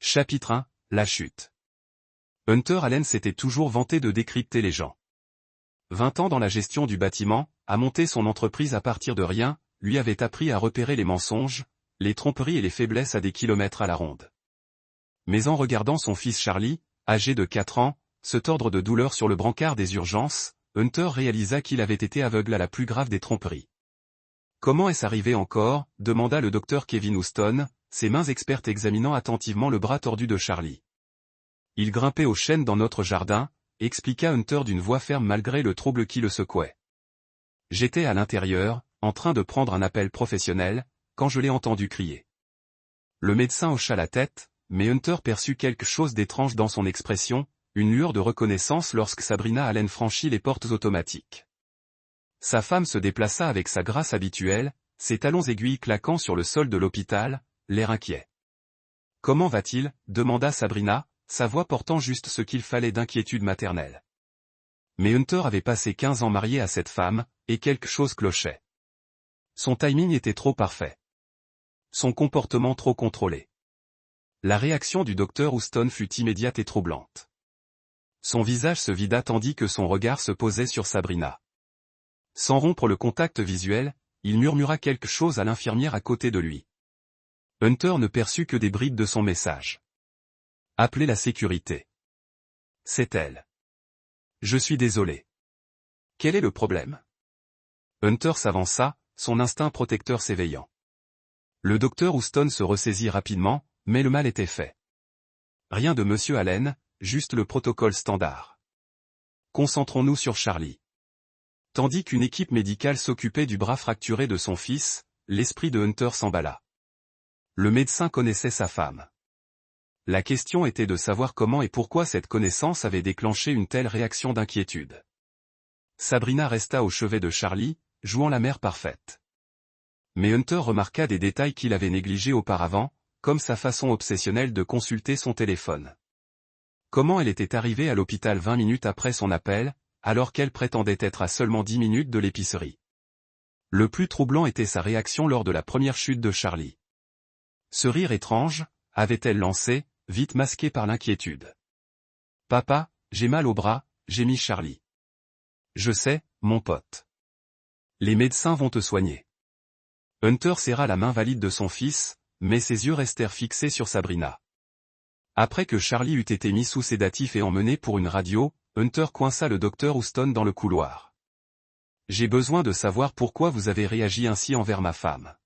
Chapitre 1, la chute. Hunter Allen s'était toujours vanté de décrypter les gens. 20 ans dans la gestion du bâtiment, à monter son entreprise à partir de rien, lui avait appris à repérer les mensonges, les tromperies et les faiblesses à des kilomètres à la ronde. Mais en regardant son fils Charlie, âgé de 4 ans, se tordre de douleur sur le brancard des urgences, Hunter réalisa qu'il avait été aveugle à la plus grave des tromperies. Comment est-ce arrivé encore, demanda le docteur Kevin Houston, ses mains expertes examinant attentivement le bras tordu de Charlie. Il grimpait aux chênes dans notre jardin, expliqua Hunter d'une voix ferme malgré le trouble qui le secouait. J'étais à l'intérieur, en train de prendre un appel professionnel, quand je l'ai entendu crier. Le médecin hocha la tête, mais Hunter perçut quelque chose d'étrange dans son expression, une lueur de reconnaissance lorsque Sabrina Allen franchit les portes automatiques. Sa femme se déplaça avec sa grâce habituelle, ses talons aiguilles claquant sur le sol de l'hôpital, l'air inquiet. « Comment va-t-il » demanda Sabrina, sa voix portant juste ce qu'il fallait d'inquiétude maternelle. Mais Hunter avait passé 15 ans marié à cette femme, et quelque chose clochait. Son timing était trop parfait. Son comportement trop contrôlé. La réaction du docteur Houston fut immédiate et troublante. Son visage se vida tandis que son regard se posait sur Sabrina. Sans rompre le contact visuel, il murmura quelque chose à l'infirmière à côté de lui. Hunter ne perçut que des bribes de son message. Appelez la sécurité. C'est elle. Je suis désolé. Quel est le problème? Hunter s'avança, son instinct protecteur s'éveillant. Le docteur Houston se ressaisit rapidement, mais le mal était fait. Rien de Monsieur Allen, juste le protocole standard. Concentrons-nous sur Charlie. Tandis qu'une équipe médicale s'occupait du bras fracturé de son fils, l'esprit de Hunter s'emballa. Le médecin connaissait sa femme. La question était de savoir comment et pourquoi cette connaissance avait déclenché une telle réaction d'inquiétude. Sabrina resta au chevet de Charlie, jouant la mère parfaite. Mais Hunter remarqua des détails qu'il avait négligés auparavant, comme sa façon obsessionnelle de consulter son téléphone. Comment elle était arrivée à l'hôpital 20 minutes après son appel, alors qu'elle prétendait être à seulement 10 minutes de l'épicerie. Le plus troublant était sa réaction lors de la première chute de Charlie. Ce rire étrange, avait-elle lancé, vite masqué par l'inquiétude. « Papa, j'ai mal au bras » gémit Charlie. « Je sais, mon pote. Les médecins vont te soigner. » Hunter serra la main valide de son fils, mais ses yeux restèrent fixés sur Sabrina. Après que Charlie eut été mis sous sédatif et emmené pour une radio, Hunter coinça le docteur Houston dans le couloir. « J'ai besoin de savoir pourquoi vous avez réagi ainsi envers ma femme. »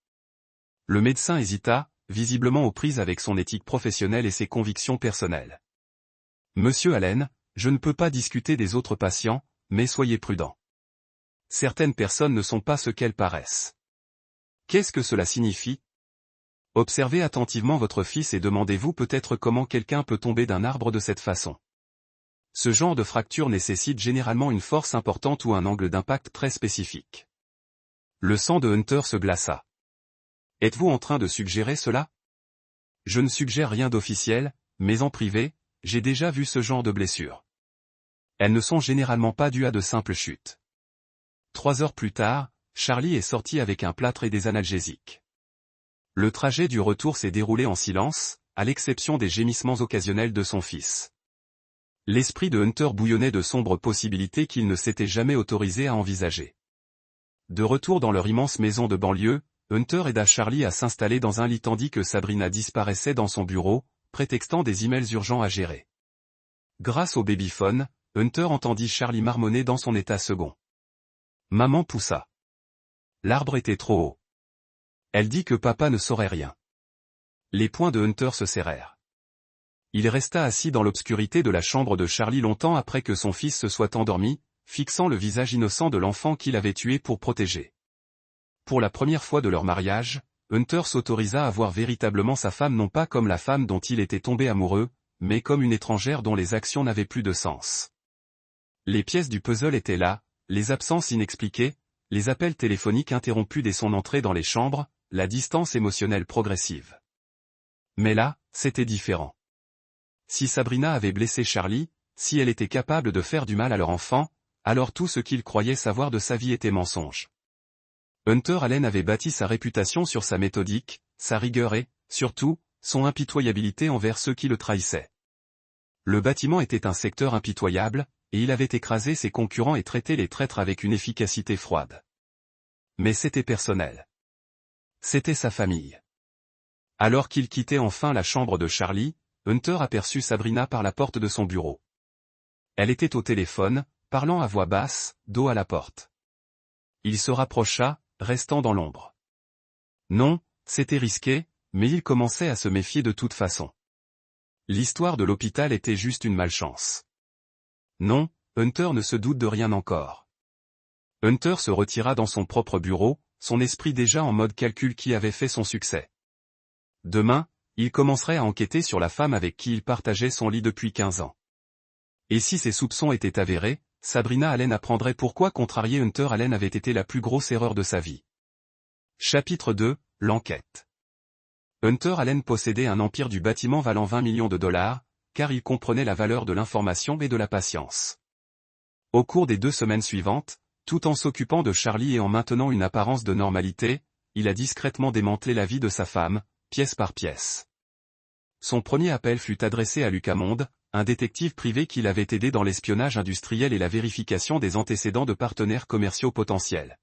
Le médecin hésita, visiblement aux prises avec son éthique professionnelle et ses convictions personnelles. « Monsieur Allen, je ne peux pas discuter des autres patients, mais soyez prudent. Certaines personnes ne sont pas ce qu'elles paraissent. » Qu'est-ce que cela signifie? Observez attentivement votre fils et demandez-vous peut-être comment quelqu'un peut tomber d'un arbre de cette façon. Ce genre de fracture nécessite généralement une force importante ou un angle d'impact très spécifique. Le sang de Hunter se glaça. Êtes-vous en train de suggérer cela? Je ne suggère rien d'officiel, mais en privé, j'ai déjà vu ce genre de blessures. Elles ne sont généralement pas dues à de simples chutes. 3 heures plus tard, Charlie est sorti avec un plâtre et des analgésiques. Le trajet du retour s'est déroulé en silence, à l'exception des gémissements occasionnels de son fils. L'esprit de Hunter bouillonnait de sombres possibilités qu'il ne s'était jamais autorisé à envisager. De retour dans leur immense maison de banlieue, Hunter aida Charlie à s'installer dans un lit tandis que Sabrina disparaissait dans son bureau, prétextant des emails urgents à gérer. Grâce au babyphone, Hunter entendit Charlie marmonner dans son état second. Maman poussa. L'arbre était trop haut. Elle dit que papa ne saurait rien. Les poings de Hunter se serrèrent. Il resta assis dans l'obscurité de la chambre de Charlie longtemps après que son fils se soit endormi, fixant le visage innocent de l'enfant qu'il avait tué pour protéger. Pour la première fois de leur mariage, Hunter s'autorisa à voir véritablement sa femme non pas comme la femme dont il était tombé amoureux, mais comme une étrangère dont les actions n'avaient plus de sens. Les pièces du puzzle étaient là, les absences inexpliquées, les appels téléphoniques interrompus dès son entrée dans les chambres, la distance émotionnelle progressive. Mais là, c'était différent. Si Sabrina avait blessé Charlie, si elle était capable de faire du mal à leur enfant, alors tout ce qu'il croyait savoir de sa vie était mensonge. Hunter Allen avait bâti sa réputation sur sa méthodique, sa rigueur et, surtout, Son impitoyabilité envers ceux qui le trahissaient. Le bâtiment était un secteur impitoyable, et il avait écrasé ses concurrents et traité les traîtres avec une efficacité froide. Mais c'était personnel. C'était sa famille. Alors qu'il quittait enfin la chambre de Charlie, Hunter aperçut Sabrina par la porte de son bureau. Elle était au téléphone, parlant à voix basse, dos à la porte. Il se rapprocha, restant dans l'ombre. Non, c'était risqué, mais il commençait à se méfier de toute façon. L'histoire de l'hôpital était juste une malchance. Non, Hunter ne se doute de rien encore. Hunter se retira dans son propre bureau, son esprit déjà en mode calcul qui avait fait son succès. Demain, il commencerait à enquêter sur la femme avec qui il partageait son lit depuis 15 ans. Et si ses soupçons étaient avérés, Sabrina Allen apprendrait pourquoi contrarier Hunter Allen avait été la plus grosse erreur de sa vie. Chapitre 2, l'enquête. Hunter Allen possédait un empire du bâtiment valant 20 millions de dollars, car il comprenait la valeur de l'information et de la patience. Au cours des 2 semaines suivantes, tout en s'occupant de Charlie et en maintenant une apparence de normalité, il a discrètement démantelé la vie de sa femme, pièce par pièce. Son premier appel fut adressé à Luc Hammond, un détective privé qui l'avait aidé dans l'espionnage industriel et la vérification des antécédents de partenaires commerciaux potentiels.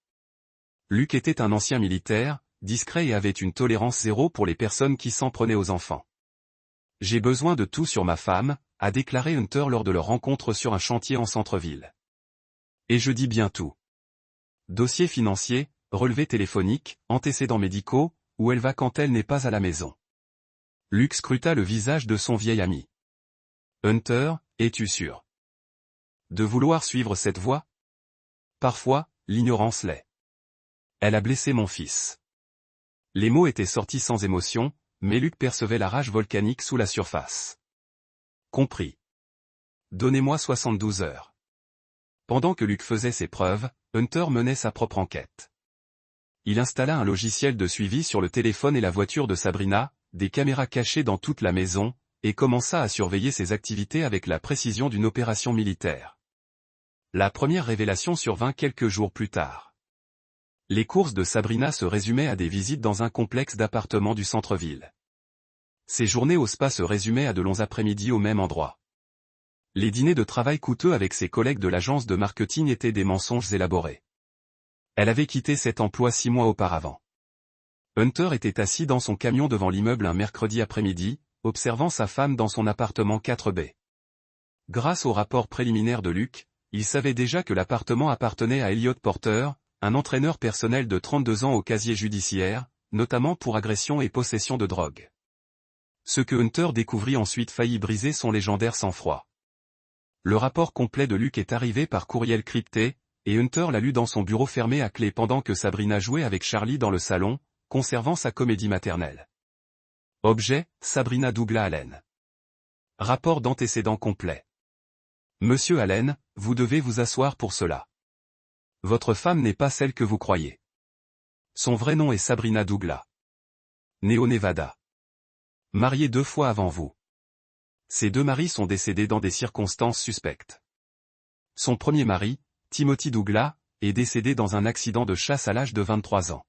Luc était un ancien militaire, discret et avait une tolérance zéro pour les personnes qui s'en prenaient aux enfants. « J'ai besoin de tout sur ma femme », a déclaré Hunter lors de leur rencontre sur un chantier en centre-ville. Et je dis bien tout. Dossier financier, relevé téléphonique, antécédents médicaux, où elle va quand elle n'est pas à la maison. Luc scruta le visage de son vieil ami. Hunter, es-tu sûr de vouloir suivre cette voie? Parfois, l'ignorance l'est. Elle a blessé mon fils. Les mots étaient sortis sans émotion, mais Luc percevait la rage volcanique sous la surface. Compris. Donnez-moi 72 heures. Pendant que Luc faisait ses preuves, Hunter menait sa propre enquête. Il installa un logiciel de suivi sur le téléphone et la voiture de Sabrina, des caméras cachées dans toute la maison, et commença à surveiller ses activités avec la précision d'une opération militaire. La première révélation survint quelques jours plus tard. Les courses de Sabrina se résumaient à des visites dans un complexe d'appartements du centre-ville. Ses journées au spa se résumaient à de longs après-midi au même endroit. Les dîners de travail coûteux avec ses collègues de l'agence de marketing étaient des mensonges élaborés. Elle avait quitté cet emploi 6 mois auparavant. Hunter était assis dans son camion devant l'immeuble un mercredi après-midi, observant sa femme dans son appartement 4B. Grâce au rapport préliminaire de Luc, il savait déjà que l'appartement appartenait à Elliot Porter, un entraîneur personnel de 32 ans au casier judiciaire, notamment pour agression et possession de drogue. Ce que Hunter découvrit ensuite faillit briser son légendaire sang-froid. Le rapport complet de Luc est arrivé par courriel crypté, et Hunter l'a lu dans son bureau fermé à clé pendant que Sabrina jouait avec Charlie dans le salon, conservant sa comédie maternelle. Objet, Sabrina Douglas Allen. Rapport d'antécédents complet. Monsieur Allen, vous devez vous asseoir pour cela. Votre femme n'est pas celle que vous croyez. Son vrai nom est Sabrina Douglas. Née au Nevada. Mariée 2 fois avant vous. Ses 2 maris sont décédés dans des circonstances suspectes. Son premier mari, Timothy Douglas, est décédé dans un accident de chasse à l'âge de 23 ans.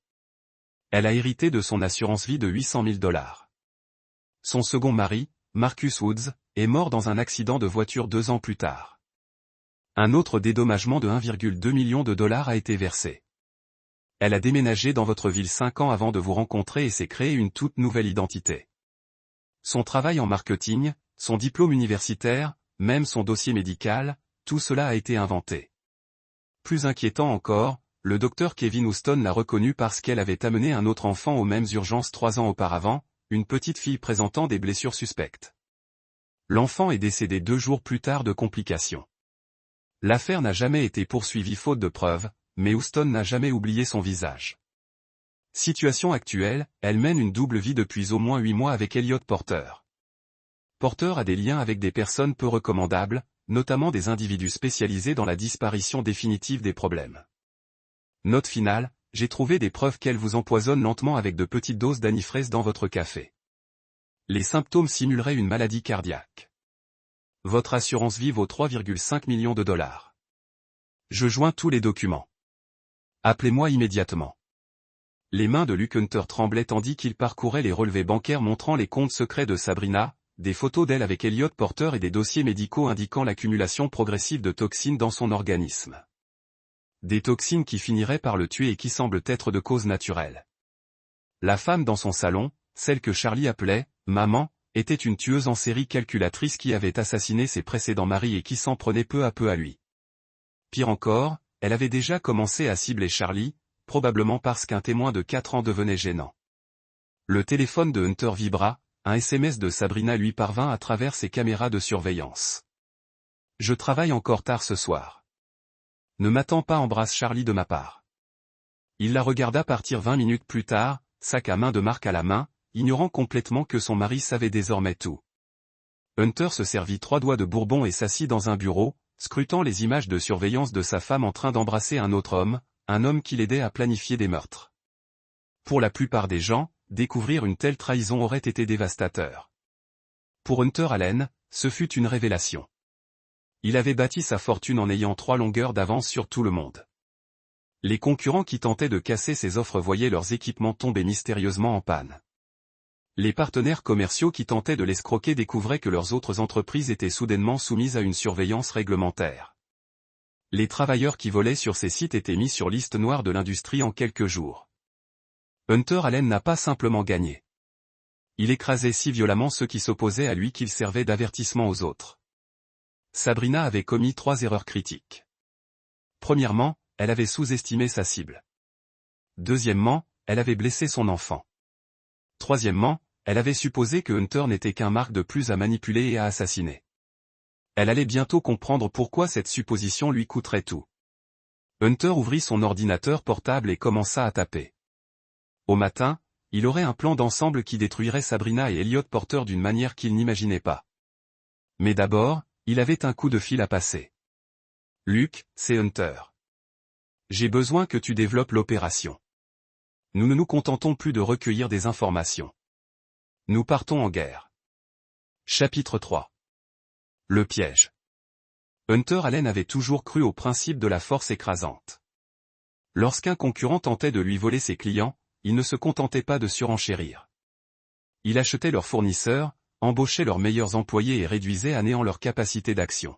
Elle a hérité de son assurance vie de 800 000 $. Son second mari, Marcus Woods, est mort dans un accident de voiture 2 ans plus tard. Un autre dédommagement de 1,2 million de $ a été versé. Elle a déménagé dans votre ville 5 ans avant de vous rencontrer et s'est créée une toute nouvelle identité. Son travail en marketing, son diplôme universitaire, même son dossier médical, tout cela a été inventé. Plus inquiétant encore, le docteur Kevin Houston l'a reconnue parce qu'elle avait amené un autre enfant aux mêmes urgences 3 ans auparavant, une petite fille présentant des blessures suspectes. L'enfant est décédé 2 jours plus tard de complications. L'affaire n'a jamais été poursuivie faute de preuves, mais Houston n'a jamais oublié son visage. Situation actuelle, elle mène une double vie depuis au moins 8 mois avec Elliot Porter. Porter a des liens avec des personnes peu recommandables, notamment des individus spécialisés dans la disparition définitive des problèmes. Note finale, j'ai trouvé des preuves qu'elle vous empoisonne lentement avec de petites doses d'anifrase dans votre café. Les symptômes simuleraient une maladie cardiaque. Votre assurance vie vaut 3,5 millions de $. Je joins tous les documents. Appelez-moi immédiatement. Les mains de Luke Hunter tremblaient tandis qu'il parcourait les relevés bancaires montrant les comptes secrets de Sabrina, des photos d'elle avec Elliot Porter et des dossiers médicaux indiquant l'accumulation progressive de toxines dans son organisme. Des toxines qui finiraient par le tuer et qui semblent être de cause naturelle. La femme dans son salon, celle que Charlie appelait « maman », était une tueuse en série calculatrice qui avait assassiné ses précédents maris et qui s'en prenait peu à peu à lui. Pire encore, elle avait déjà commencé à cibler Charlie, probablement parce qu'un témoin de 4 ans devenait gênant. Le téléphone de Hunter vibra, un SMS de Sabrina lui parvint à travers ses caméras de surveillance. « Je travaille encore tard ce soir. Ne m'attends pas, embrasse Charlie de ma part. » Il la regarda partir 20 minutes plus tard, sac à main de marque à la main, ignorant complètement que son mari savait désormais tout. Hunter se servit 3 doigts de bourbon et s'assit dans un bureau, scrutant les images de surveillance de sa femme en train d'embrasser un autre homme, un homme qui l'aidait à planifier des meurtres. Pour la plupart des gens, découvrir une telle trahison aurait été dévastateur. Pour Hunter Allen, ce fut une révélation. Il avait bâti sa fortune en ayant 3 longueurs d'avance sur tout le monde. Les concurrents qui tentaient de casser ses offres voyaient leurs équipements tomber mystérieusement en panne. Les partenaires commerciaux qui tentaient de l'escroquer découvraient que leurs autres entreprises étaient soudainement soumises à une surveillance réglementaire. Les travailleurs qui volaient sur ces sites étaient mis sur liste noire de l'industrie en quelques jours. Hunter Allen n'a pas simplement gagné. Il écrasait si violemment ceux qui s'opposaient à lui qu'il servait d'avertissement aux autres. Sabrina avait commis 3 erreurs critiques. Premièrement, elle avait sous-estimé sa cible. Deuxièmement, elle avait blessé son enfant. Troisièmement, elle avait supposé que Hunter n'était qu'un marque de plus à manipuler et à assassiner. Elle allait bientôt comprendre pourquoi cette supposition lui coûterait tout. Hunter ouvrit son ordinateur portable et commença à taper. Au matin, il aurait un plan d'ensemble qui détruirait Sabrina et Elliot Porter d'une manière qu'il n'imaginait pas. Mais d'abord, il avait un coup de fil à passer. « Luke, c'est Hunter. J'ai besoin que tu développes l'opération. Nous ne nous contentons plus de recueillir des informations. Nous partons en guerre. » Chapitre 3. Le piège. Hunter Allen avait toujours cru au principe de la force écrasante. Lorsqu'un concurrent tentait de lui voler ses clients, il ne se contentait pas de surenchérir. Il achetait leurs fournisseurs, embauchait leurs meilleurs employés et réduisait à néant leur capacité d'action.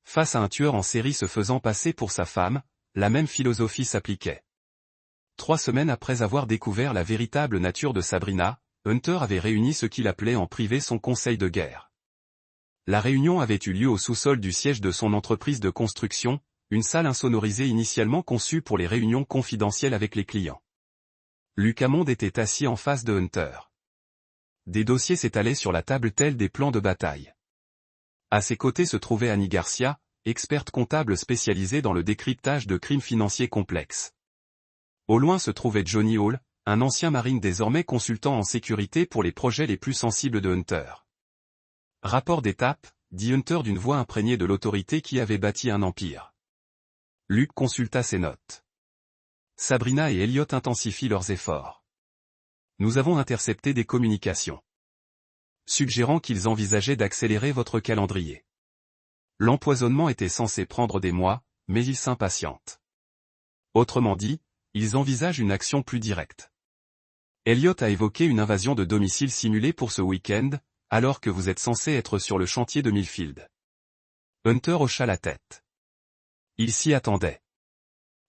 Face à un tueur en série se faisant passer pour sa femme, la même philosophie s'appliquait. 3 semaines après avoir découvert la véritable nature de Sabrina, Hunter avait réuni ce qu'il appelait en privé son conseil de guerre. La réunion avait eu lieu au sous-sol du siège de son entreprise de construction, une salle insonorisée initialement conçue pour les réunions confidentielles avec les clients. Luke Hammond était assis en face de Hunter. Des dossiers s'étalaient sur la table tels des plans de bataille. À ses côtés se trouvait Annie Garcia, experte comptable spécialisée dans le décryptage de crimes financiers complexes. Au loin se trouvait Johnny Hall, un ancien marine désormais consultant en sécurité pour les projets les plus sensibles de Hunter. Rapport d'étape, dit Hunter d'une voix imprégnée de l'autorité qui avait bâti un empire. Luke consulta ses notes. Sabrina et Elliot intensifient leurs efforts. Nous avons intercepté des communications suggérant qu'ils envisageaient d'accélérer votre calendrier. L'empoisonnement était censé prendre des mois, mais ils s'impatientent. Autrement dit, ils envisagent une action plus directe. Elliot a évoqué une invasion de domicile simulée pour ce week-end, alors que vous êtes censé être sur le chantier de Millfield. Hunter hocha la tête. Il s'y attendait.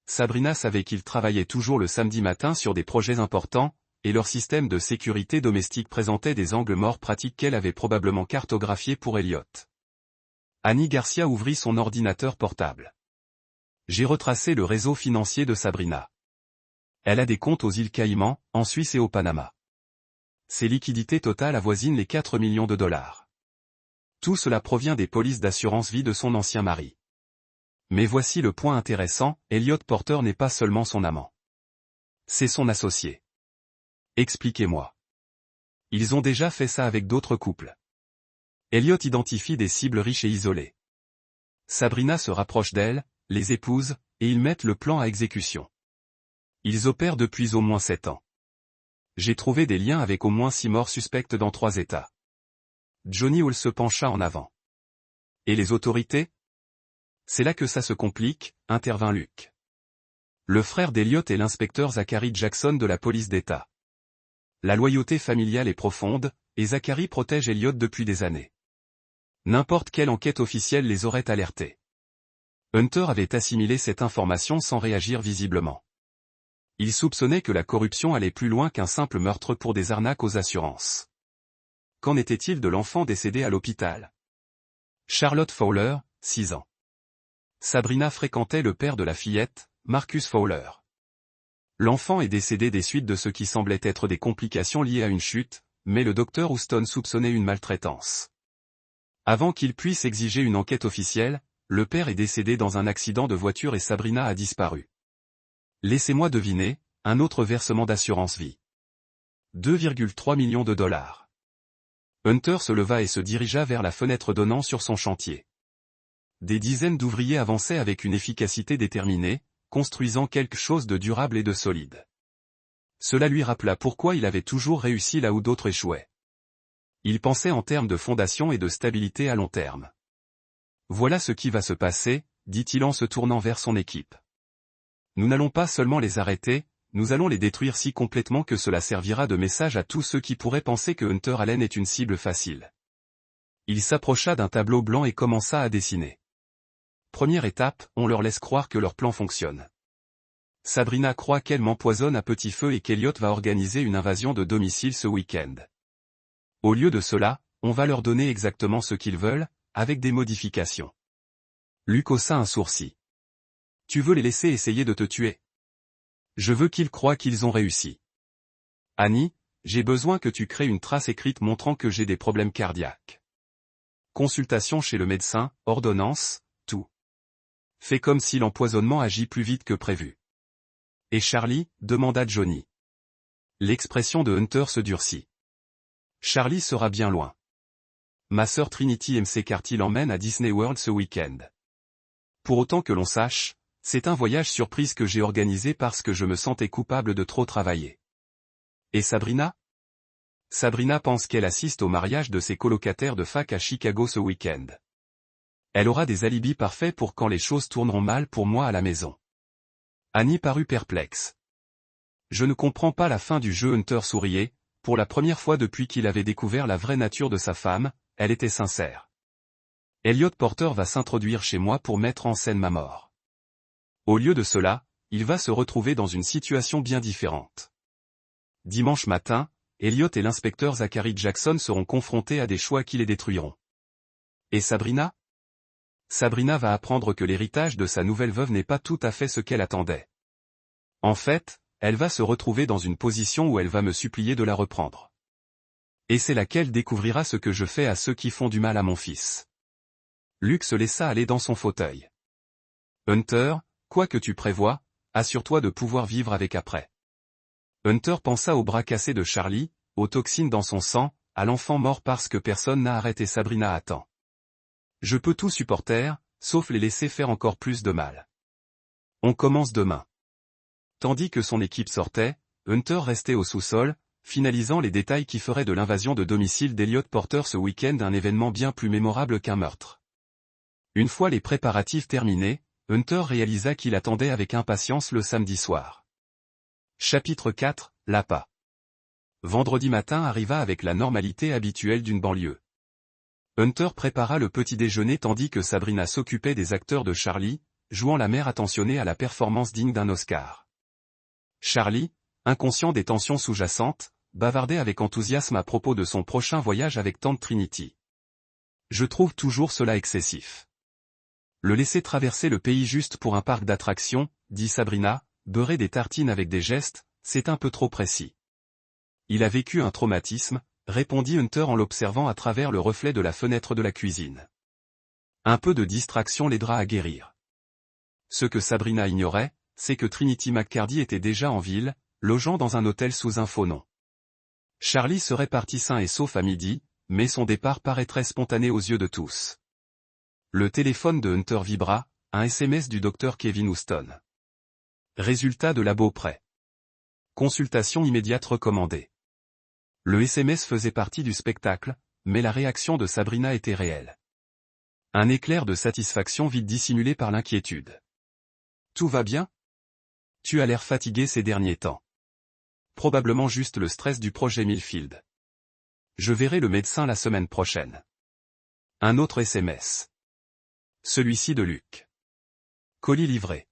Sabrina savait qu'ils travaillaient toujours le samedi matin sur des projets importants, et leur système de sécurité domestique présentait des angles morts pratiques qu'elle avait probablement cartographiés pour Elliot. Annie Garcia ouvrit son ordinateur portable. J'ai retracé le réseau financier de Sabrina. Elle a des comptes aux îles Caïmans, en Suisse et au Panama. Ses liquidités totales avoisinent les 4 millions de dollars. Tout cela provient des polices d'assurance vie de son ancien mari. Mais voici le point intéressant, Elliot Porter n'est pas seulement son amant. C'est son associé. Expliquez-moi. Ils ont déjà fait ça avec d'autres couples. Elliot identifie des cibles riches et isolées. Sabrina se rapproche d'elle, les épouse, et ils mettent le plan à exécution. Ils opèrent depuis au moins 7 ans. J'ai trouvé des liens avec au moins 6 morts suspectes dans 3 États. Johnny Hall se pencha en avant. Et les autorités ? C'est là que ça se complique, intervint Luke. Le frère d'Elliot est l'inspecteur Zachary Jackson de la police d'État. La loyauté familiale est profonde, et Zachary protège Elliot depuis des années. N'importe quelle enquête officielle les aurait alertés. Hunter avait assimilé cette information sans réagir visiblement. Il soupçonnait que la corruption allait plus loin qu'un simple meurtre pour des arnaques aux assurances. Qu'en était-il de l'enfant décédé à l'hôpital? Charlotte Fowler, 6 ans. Sabrina fréquentait le père de la fillette, Marcus Fowler. L'enfant est décédé des suites de ce qui semblait être des complications liées à une chute, mais le docteur Houston soupçonnait une maltraitance. Avant qu'il puisse exiger une enquête officielle, le père est décédé dans un accident de voiture et Sabrina a disparu. Laissez-moi deviner, un autre versement d'assurance vie. 2,3 millions de dollars. Hunter se leva et se dirigea vers la fenêtre donnant sur son chantier. Des dizaines d'ouvriers avançaient avec une efficacité déterminée, construisant quelque chose de durable et de solide. Cela lui rappela pourquoi il avait toujours réussi là où d'autres échouaient. Il pensait en termes de fondation et de stabilité à long terme. Voilà ce qui va se passer, dit-il en se tournant vers son équipe. Nous n'allons pas seulement les arrêter, nous allons les détruire si complètement que cela servira de message à tous ceux qui pourraient penser que Hunter Allen est une cible facile. Il s'approcha d'un tableau blanc et commença à dessiner. Première étape, on leur laisse croire que leur plan fonctionne. Sabrina croit qu'elle m'empoisonne à petit feu et qu'Elliot va organiser une invasion de domicile ce week-end. Au lieu de cela, on va leur donner exactement ce qu'ils veulent, avec des modifications. Luke haussa un sourcil. Tu veux les laisser essayer de te tuer? Je veux qu'ils croient qu'ils ont réussi. Annie, j'ai besoin que tu crées une trace écrite montrant que j'ai des problèmes cardiaques. Consultation chez le médecin, ordonnance, tout. Fais comme si l'empoisonnement agit plus vite que prévu. Et Charlie, demanda Johnny. L'expression de Hunter se durcit. Charlie sera bien loin. Ma sœur Trinity McCarthy l'emmène à Disney World ce week-end. Pour autant que l'on sache, c'est un voyage surprise que j'ai organisé parce que je me sentais coupable de trop travailler. Et Sabrina? Sabrina pense qu'elle assiste au mariage de ses colocataires de fac à Chicago ce week-end. Elle aura des alibis parfaits pour quand les choses tourneront mal pour moi à la maison. Annie parut perplexe. Je ne comprends pas la fin du jeu. Hunter souriait, pour la première fois depuis qu'il avait découvert la vraie nature de sa femme, elle était sincère. Elliot Porter va s'introduire chez moi pour mettre en scène ma mort. Au lieu de cela, il va se retrouver dans une situation bien différente. Dimanche matin, Elliot et l'inspecteur Zachary Jackson seront confrontés à des choix qui les détruiront. Et Sabrina? Sabrina va apprendre que l'héritage de sa nouvelle veuve n'est pas tout à fait ce qu'elle attendait. En fait, elle va se retrouver dans une position où elle va me supplier de la reprendre. Et c'est là qu'elle découvrira ce que je fais à ceux qui font du mal à mon fils. Luke se laissa aller dans son fauteuil. Hunter, quoi que tu prévois, assure-toi de pouvoir vivre avec après. Hunter pensa au bras cassé de Charlie, aux toxines dans son sang, à l'enfant mort parce que personne n'a arrêté Sabrina à temps. Je peux tout supporter, sauf les laisser faire encore plus de mal. On commence demain. Tandis que son équipe sortait, Hunter restait au sous-sol, finalisant les détails qui feraient de l'invasion de domicile d'Elliot Porter ce week-end un événement bien plus mémorable qu'un meurtre. Une fois les préparatifs terminés, Hunter réalisa qu'il attendait avec impatience le samedi soir. Chapitre 4, l'appât. Vendredi matin arriva avec la normalité habituelle d'une banlieue. Hunter prépara le petit déjeuner tandis que Sabrina s'occupait des acteurs de Charlie, jouant la mère attentionnée à la performance digne d'un Oscar. Charlie, inconscient des tensions sous-jacentes, bavardait avec enthousiasme à propos de son prochain voyage avec tante Trinity. Je trouve toujours cela excessif. Le laisser traverser le pays juste pour un parc d'attractions, dit Sabrina, beurrer des tartines avec des gestes, c'est un peu trop précis. Il a vécu un traumatisme, répondit Hunter en l'observant à travers le reflet de la fenêtre de la cuisine. Un peu de distraction l'aidera à guérir. Ce que Sabrina ignorait, c'est que Trinity McCarthy était déjà en ville, logeant dans un hôtel sous un faux nom. Charlie serait parti sain et sauf à midi, mais son départ paraîtrait spontané aux yeux de tous. Le téléphone de Hunter vibra, un SMS du docteur Kevin Houston. Résultat de labo prêt. Consultation immédiate recommandée. Le SMS faisait partie du spectacle, mais la réaction de Sabrina était réelle. Un éclair de satisfaction vite dissimulé par l'inquiétude. Tout va bien? Tu as l'air fatigué ces derniers temps. Probablement juste le stress du projet Millfield. Je verrai le médecin la semaine prochaine. Un autre SMS. Celui-ci de Luke. Colis livré.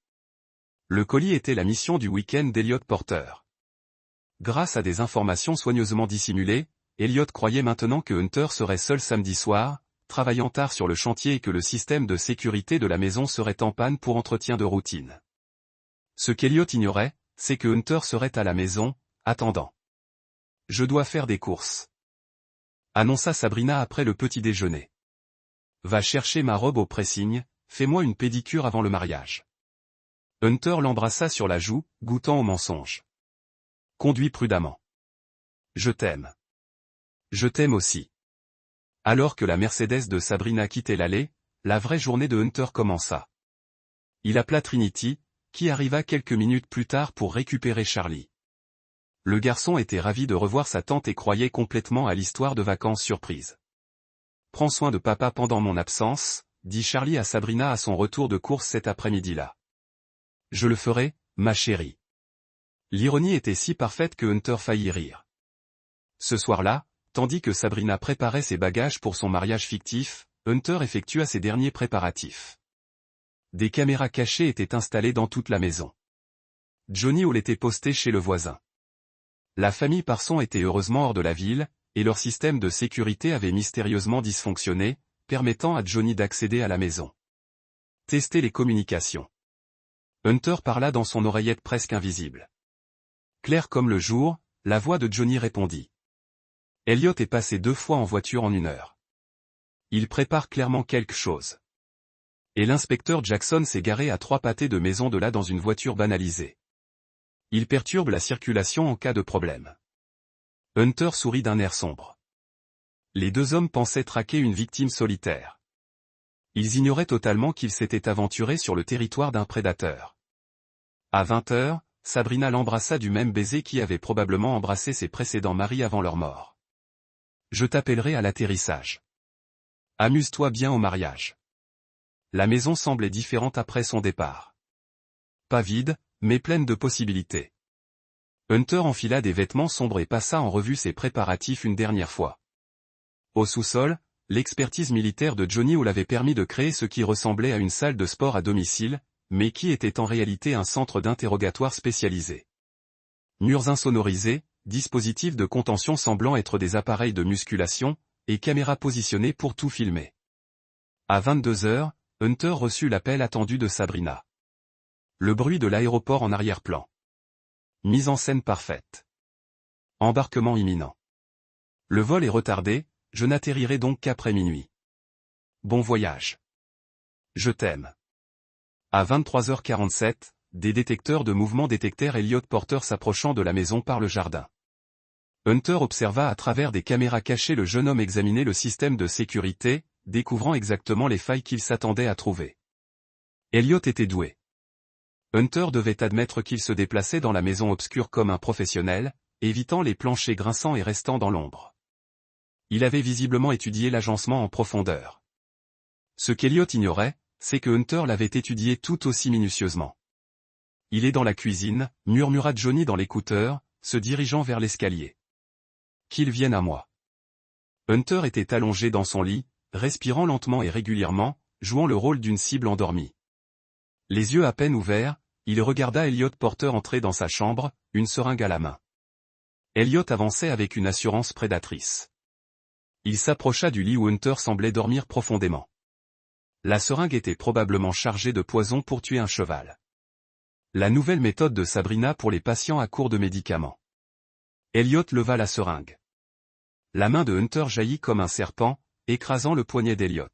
Le colis était la mission du week-end d'Elliot Porter. Grâce à des informations soigneusement dissimulées, Elliot croyait maintenant que Hunter serait seul samedi soir, travaillant tard sur le chantier et que le système de sécurité de la maison serait en panne pour entretien de routine. Ce qu'Elliot ignorait, c'est que Hunter serait à la maison, attendant. « Je dois faire des courses », annonça Sabrina après le petit déjeuner. « Va chercher ma robe au pressing, fais-moi une pédicure avant le mariage. » Hunter l'embrassa sur la joue, goûtant au mensonge. « Conduis prudemment. Je t'aime. Je t'aime aussi. » Alors que la Mercedes de Sabrina quittait l'allée, la vraie journée de Hunter commença. Il appela Trinity, qui arriva quelques minutes plus tard pour récupérer Charlie. Le garçon était ravi de revoir sa tante et croyait complètement à l'histoire de vacances surprise. « Prends soin de papa pendant mon absence, » dit Charlie à Sabrina à son retour de course cet après-midi-là. « Je le ferai, ma chérie. » L'ironie était si parfaite que Hunter faillit rire. Ce soir-là, tandis que Sabrina préparait ses bagages pour son mariage fictif, Hunter effectua ses derniers préparatifs. Des caméras cachées étaient installées dans toute la maison. Johnny Hall était posté chez le voisin. La famille Parson était heureusement hors de la ville, et leur système de sécurité avait mystérieusement dysfonctionné, permettant à Johnny d'accéder à la maison. Tester les communications. Hunter parla dans son oreillette presque invisible. Claire comme le jour, la voix de Johnny répondit. Elliot est passé 2 fois en voiture en 1 heure. Il prépare clairement quelque chose. Et l'inspecteur Jackson s'est garé à 3 pâtés de maison de là dans une voiture banalisée. Il perturbe la circulation en cas de problème. Hunter sourit d'un air sombre. Les 2 hommes pensaient traquer une victime solitaire. Ils ignoraient totalement qu'ils s'étaient aventurés sur le territoire d'un prédateur. À 20h, Sabrina l'embrassa du même baiser qui avait probablement embrassé ses précédents maris avant leur mort. « Je t'appellerai à l'atterrissage. Amuse-toi bien au mariage. » La maison semblait différente après son départ. Pas vide, mais pleine de possibilités. Hunter enfila des vêtements sombres et passa en revue ses préparatifs une dernière fois. Au sous-sol, l'expertise militaire de Johnny Hall avait permis de créer ce qui ressemblait à une salle de sport à domicile, mais qui était en réalité un centre d'interrogatoire spécialisé. Murs insonorisés, dispositifs de contention semblant être des appareils de musculation, et caméras positionnées pour tout filmer. À 22h, Hunter reçut l'appel attendu de Sabrina. Le bruit de l'aéroport en arrière-plan. Mise en scène parfaite. Embarquement imminent. Le vol est retardé, je n'atterrirai donc qu'après minuit. Bon voyage. Je t'aime. À 23h47, des détecteurs de mouvement détectèrent Elliot Porter s'approchant de la maison par le jardin. Hunter observa à travers des caméras cachées le jeune homme examiner le système de sécurité, découvrant exactement les failles qu'il s'attendait à trouver. Elliot était doué. Hunter devait admettre qu'il se déplaçait dans la maison obscure comme un professionnel, évitant les planchers grinçants et restant dans l'ombre. Il avait visiblement étudié l'agencement en profondeur. Ce qu'Elliot ignorait, c'est que Hunter l'avait étudié tout aussi minutieusement. « Il est dans la cuisine », murmura Johnny dans l'écouteur, se dirigeant vers l'escalier. « Qu'il vienne à moi. » Hunter était allongé dans son lit, respirant lentement et régulièrement, jouant le rôle d'une cible endormie. Les yeux à peine ouverts, il regarda Elliot Porter entrer dans sa chambre, une seringue à la main. Elliot avançait avec une assurance prédatrice. Il s'approcha du lit où Hunter semblait dormir profondément. La seringue était probablement chargée de poison pour tuer un cheval. La nouvelle méthode de Sabrina pour les patients à court de médicaments. Elliot leva la seringue. La main de Hunter jaillit comme un serpent, écrasant le poignet d'Elliot.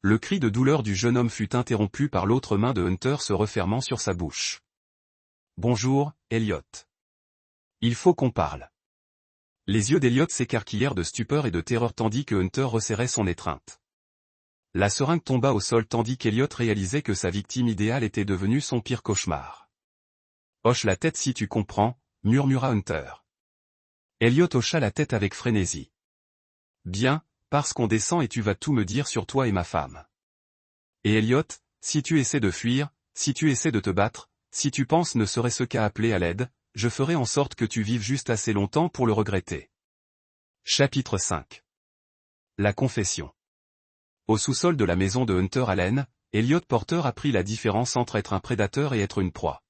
Le cri de douleur du jeune homme fut interrompu par l'autre main de Hunter se refermant sur sa bouche. « Bonjour, Elliot. Il faut qu'on parle. » Les yeux d'Elliot s'écarquillèrent de stupeur et de terreur tandis que Hunter resserrait son étreinte. La seringue tomba au sol tandis qu'Elliot réalisait que sa victime idéale était devenue son pire cauchemar. « Hoche la tête si tu comprends, » murmura Hunter. Elliot hocha la tête avec frénésie. « Bien, parce qu'on descend et tu vas tout me dire sur toi et ma femme. Et Elliot, si tu essaies de fuir, si tu essaies de te battre, si tu penses ne serait-ce qu'à appeler à l'aide, je ferai en sorte que tu vives juste assez longtemps pour le regretter. Chapitre 5. La confession. Au sous-sol de la maison de Hunter Allen, Elliot Porter apprit la différence entre être un prédateur et être une proie.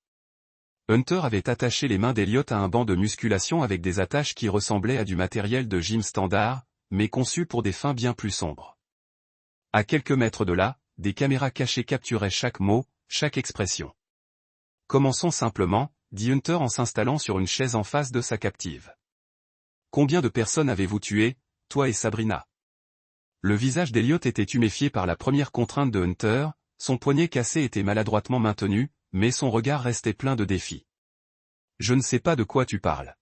Hunter avait attaché les mains d'Elliot à un banc de musculation avec des attaches qui ressemblaient à du matériel de gym standard, mais conçu pour des fins bien plus sombres. À quelques mètres de là, des caméras cachées capturaient chaque mot, chaque expression. Commençons simplement, dit Hunter en s'installant sur une chaise en face de sa captive. Combien de personnes avez-vous tué, toi et Sabrina? Le visage d'Elliot était tuméfié par la première contrainte de Hunter, son poignet cassé était maladroitement maintenu, mais son regard restait plein de défi. Je ne sais pas de quoi tu parles.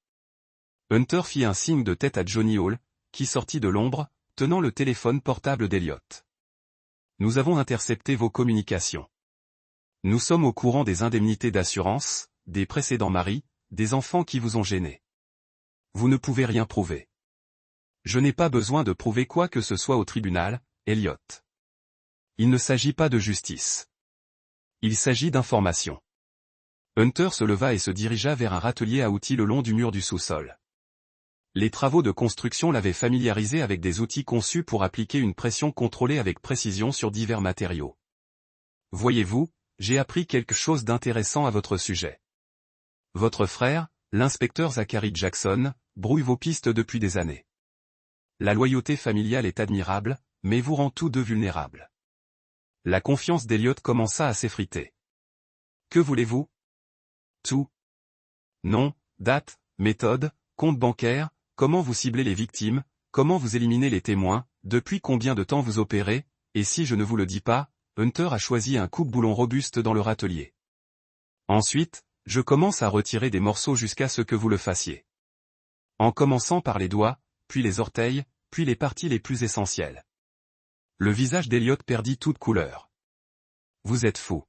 Hunter fit un signe de tête à Johnny Hall, qui sortit de l'ombre, tenant le téléphone portable d'Elliot. Nous avons intercepté vos communications. Nous sommes au courant des indemnités d'assurance, des précédents maris, des enfants qui vous ont gêné. Vous ne pouvez rien prouver. Je n'ai pas besoin de prouver quoi que ce soit au tribunal, Elliot. Il ne s'agit pas de justice. Il s'agit d'information. Hunter se leva et se dirigea vers un râtelier à outils le long du mur du sous-sol. Les travaux de construction l'avaient familiarisé avec des outils conçus pour appliquer une pression contrôlée avec précision sur divers matériaux. Voyez-vous, j'ai appris quelque chose d'intéressant à votre sujet. Votre frère, l'inspecteur Zachary Jackson, brouille vos pistes depuis des années. La loyauté familiale est admirable, mais vous rend tous deux vulnérables. La confiance d'Elliot commença à s'effriter. Que voulez-vous? Tout. Nom, date, méthode, compte bancaire, comment vous ciblez les victimes, comment vous éliminez les témoins, depuis combien de temps vous opérez, et si je ne vous le dis pas, Hunter a choisi un coupe-boulon robuste dans le râtelier. Ensuite, je commence à retirer des morceaux jusqu'à ce que vous le fassiez. En commençant par les doigts, puis les orteils, puis les parties les plus essentielles. Le visage d'Elliot perdit toute couleur. Vous êtes fou.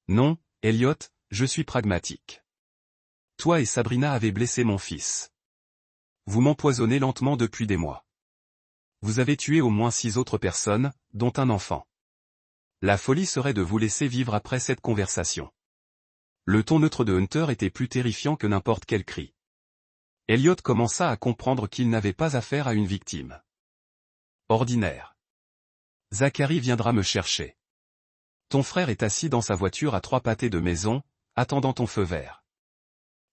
Non, Elliot, je suis pragmatique. Toi et Sabrina avez blessé mon fils. Vous m'empoisonnez lentement depuis des mois. Vous avez tué au moins 6 autres personnes, dont un enfant. La folie serait de vous laisser vivre après cette conversation. Le ton neutre de Hunter était plus terrifiant que n'importe quel cri. Elliot commença à comprendre qu'il n'avait pas affaire à une victime ordinaire. Zachary viendra me chercher. Ton frère est assis dans sa voiture à 3 pâtés de maison, attendant ton feu vert.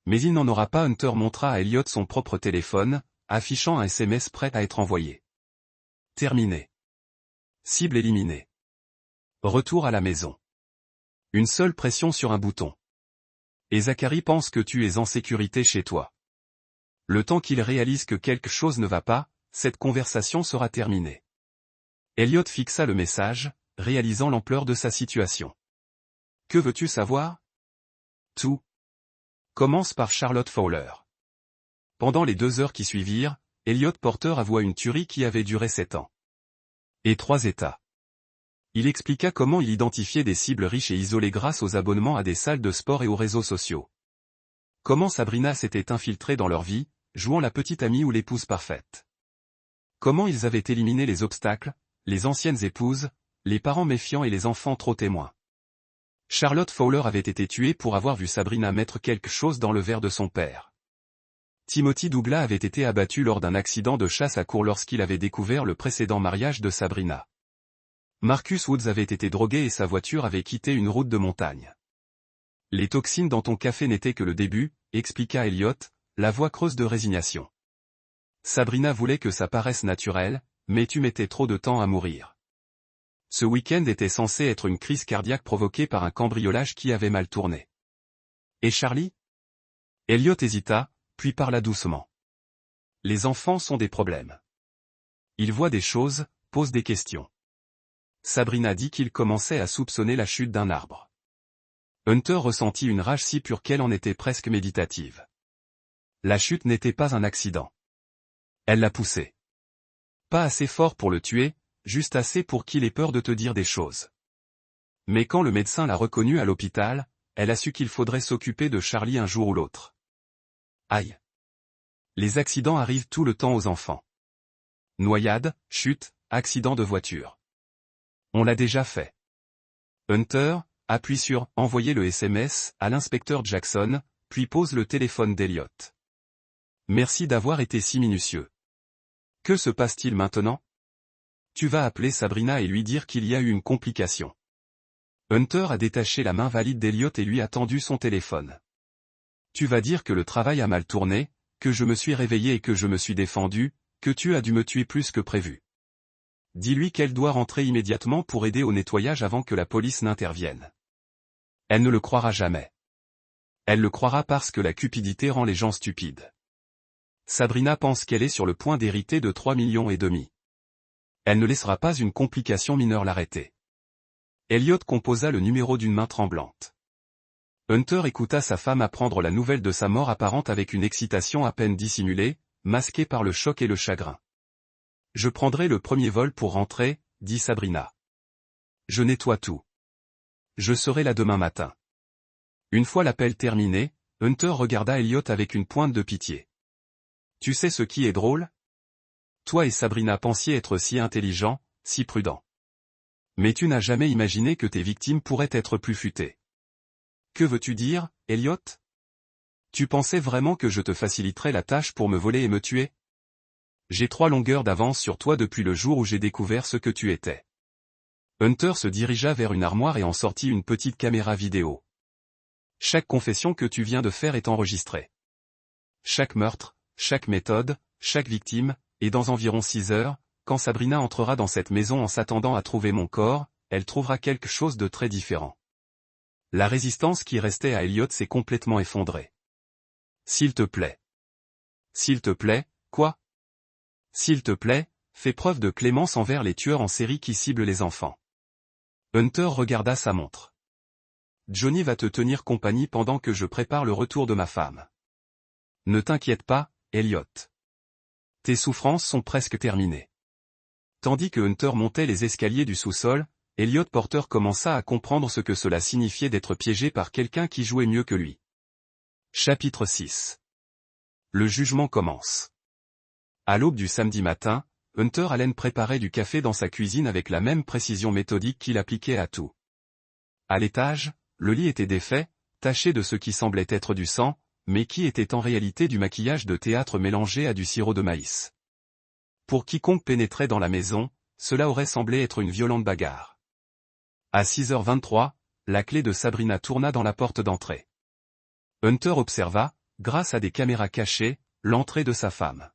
Mais il n'en aura pas. Hunter montra à Elliot son propre téléphone, affichant un SMS prêt à être envoyé. Terminé. Cible éliminée. Retour à la maison. Une seule pression sur un bouton. Et Zachary pense que tu es en sécurité chez toi. Le temps qu'il réalise que quelque chose ne va pas, cette conversation sera terminée. Elliot fixa le message, réalisant l'ampleur de sa situation. Que veux-tu savoir? Tout. Commence par Charlotte Fowler. Pendant les 2 heures qui suivirent, Elliot Porter avoua une tuerie qui avait duré 7 ans. Et 3 États. Il expliqua comment il identifiait des cibles riches et isolées grâce aux abonnements à des salles de sport et aux réseaux sociaux. Comment Sabrina s'était infiltrée dans leur vie, jouant la petite amie ou l'épouse parfaite. Comment ils avaient éliminé les obstacles, les anciennes épouses, les parents méfiants et les enfants trop témoins. Charlotte Fowler avait été tuée pour avoir vu Sabrina mettre quelque chose dans le verre de son père. Timothy Douglas avait été abattu lors d'un accident de chasse à courre lorsqu'il avait découvert le précédent mariage de Sabrina. Marcus Woods avait été drogué et sa voiture avait quitté une route de montagne. Les toxines dans ton café n'étaient que le début, expliqua Elliot, la voix creuse de résignation. Sabrina voulait que ça paraisse naturel, mais tu mettais trop de temps à mourir. Ce week-end était censé être une crise cardiaque provoquée par un cambriolage qui avait mal tourné. Et Charlie? Elliot hésita, puis parla doucement. Les enfants sont des problèmes. Ils voient des choses, posent des questions. Sabrina dit qu'il commençait à soupçonner la chute d'un arbre. Hunter ressentit une rage si pure qu'elle en était presque méditative. La chute n'était pas un accident. Elle l'a poussé. Pas assez fort pour le tuer, juste assez pour qu'il ait peur de te dire des choses. Mais quand le médecin l'a reconnue à l'hôpital, elle a su qu'il faudrait s'occuper de Charlie un jour ou l'autre. Aïe. Les accidents arrivent tout le temps aux enfants. Noyade, chute, accident de voiture. On l'a déjà fait. Hunter, appuie sur « Envoyer le SMS » à l'inspecteur Jackson, puis pose le téléphone d'Elliot. Merci d'avoir été si minutieux. Que se passe-t-il maintenant? Tu vas appeler Sabrina et lui dire qu'il y a eu une complication. Hunter a détaché la main valide d'Elliot et lui a tendu son téléphone. Tu vas dire que le travail a mal tourné, que je me suis réveillé et que je me suis défendu, que tu as dû me tuer plus que prévu. Dis-lui qu'elle doit rentrer immédiatement pour aider au nettoyage avant que la police n'intervienne. Elle ne le croira jamais. Elle le croira parce que la cupidité rend les gens stupides. Sabrina pense qu'elle est sur le point d'hériter de 3,5 millions. Elle ne laissera pas une complication mineure l'arrêter. Elliot composa le numéro d'une main tremblante. Hunter écouta sa femme apprendre la nouvelle de sa mort apparente avec une excitation à peine dissimulée, masquée par le choc et le chagrin. Je prendrai le premier vol pour rentrer, dit Sabrina. Je nettoie tout. Je serai là demain matin. Une fois l'appel terminé, Hunter regarda Elliot avec une pointe de pitié. Tu sais ce qui est drôle? Toi et Sabrina pensiez être si intelligents, si prudents. Mais tu n'as jamais imaginé que tes victimes pourraient être plus futées. Que veux-tu dire, Elliot? Tu pensais vraiment que je te faciliterais la tâche pour me voler et me tuer? J'ai 3 longueurs d'avance sur toi depuis le jour où j'ai découvert ce que tu étais. Hunter se dirigea vers une armoire et en sortit une petite caméra vidéo. Chaque confession que tu viens de faire est enregistrée. Chaque meurtre, chaque méthode, chaque victime, et dans environ 6 heures, quand Sabrina entrera dans cette maison en s'attendant à trouver mon corps, elle trouvera quelque chose de très différent. La résistance qui restait à Elliot s'est complètement effondrée. S'il te plaît. S'il te plaît, quoi? S'il te plaît, fais preuve de clémence envers les tueurs en série qui ciblent les enfants. Hunter regarda sa montre. Johnny va te tenir compagnie pendant que je prépare le retour de ma femme. Ne t'inquiète pas, Elliot. Tes souffrances sont presque terminées. Tandis que Hunter montait les escaliers du sous-sol, Elliot Porter commença à comprendre ce que cela signifiait d'être piégé par quelqu'un qui jouait mieux que lui. Chapitre 6. Le jugement commence. À l'aube du samedi matin, Hunter Allen préparait du café dans sa cuisine avec la même précision méthodique qu'il appliquait à tout. À l'étage, le lit était défait, taché de ce qui semblait être du sang, mais qui était en réalité du maquillage de théâtre mélangé à du sirop de maïs. Pour quiconque pénétrait dans la maison, cela aurait semblé être une violente bagarre. À 6h23, la clé de Sabrina tourna dans la porte d'entrée. Hunter observa, grâce à des caméras cachées, l'entrée de sa femme.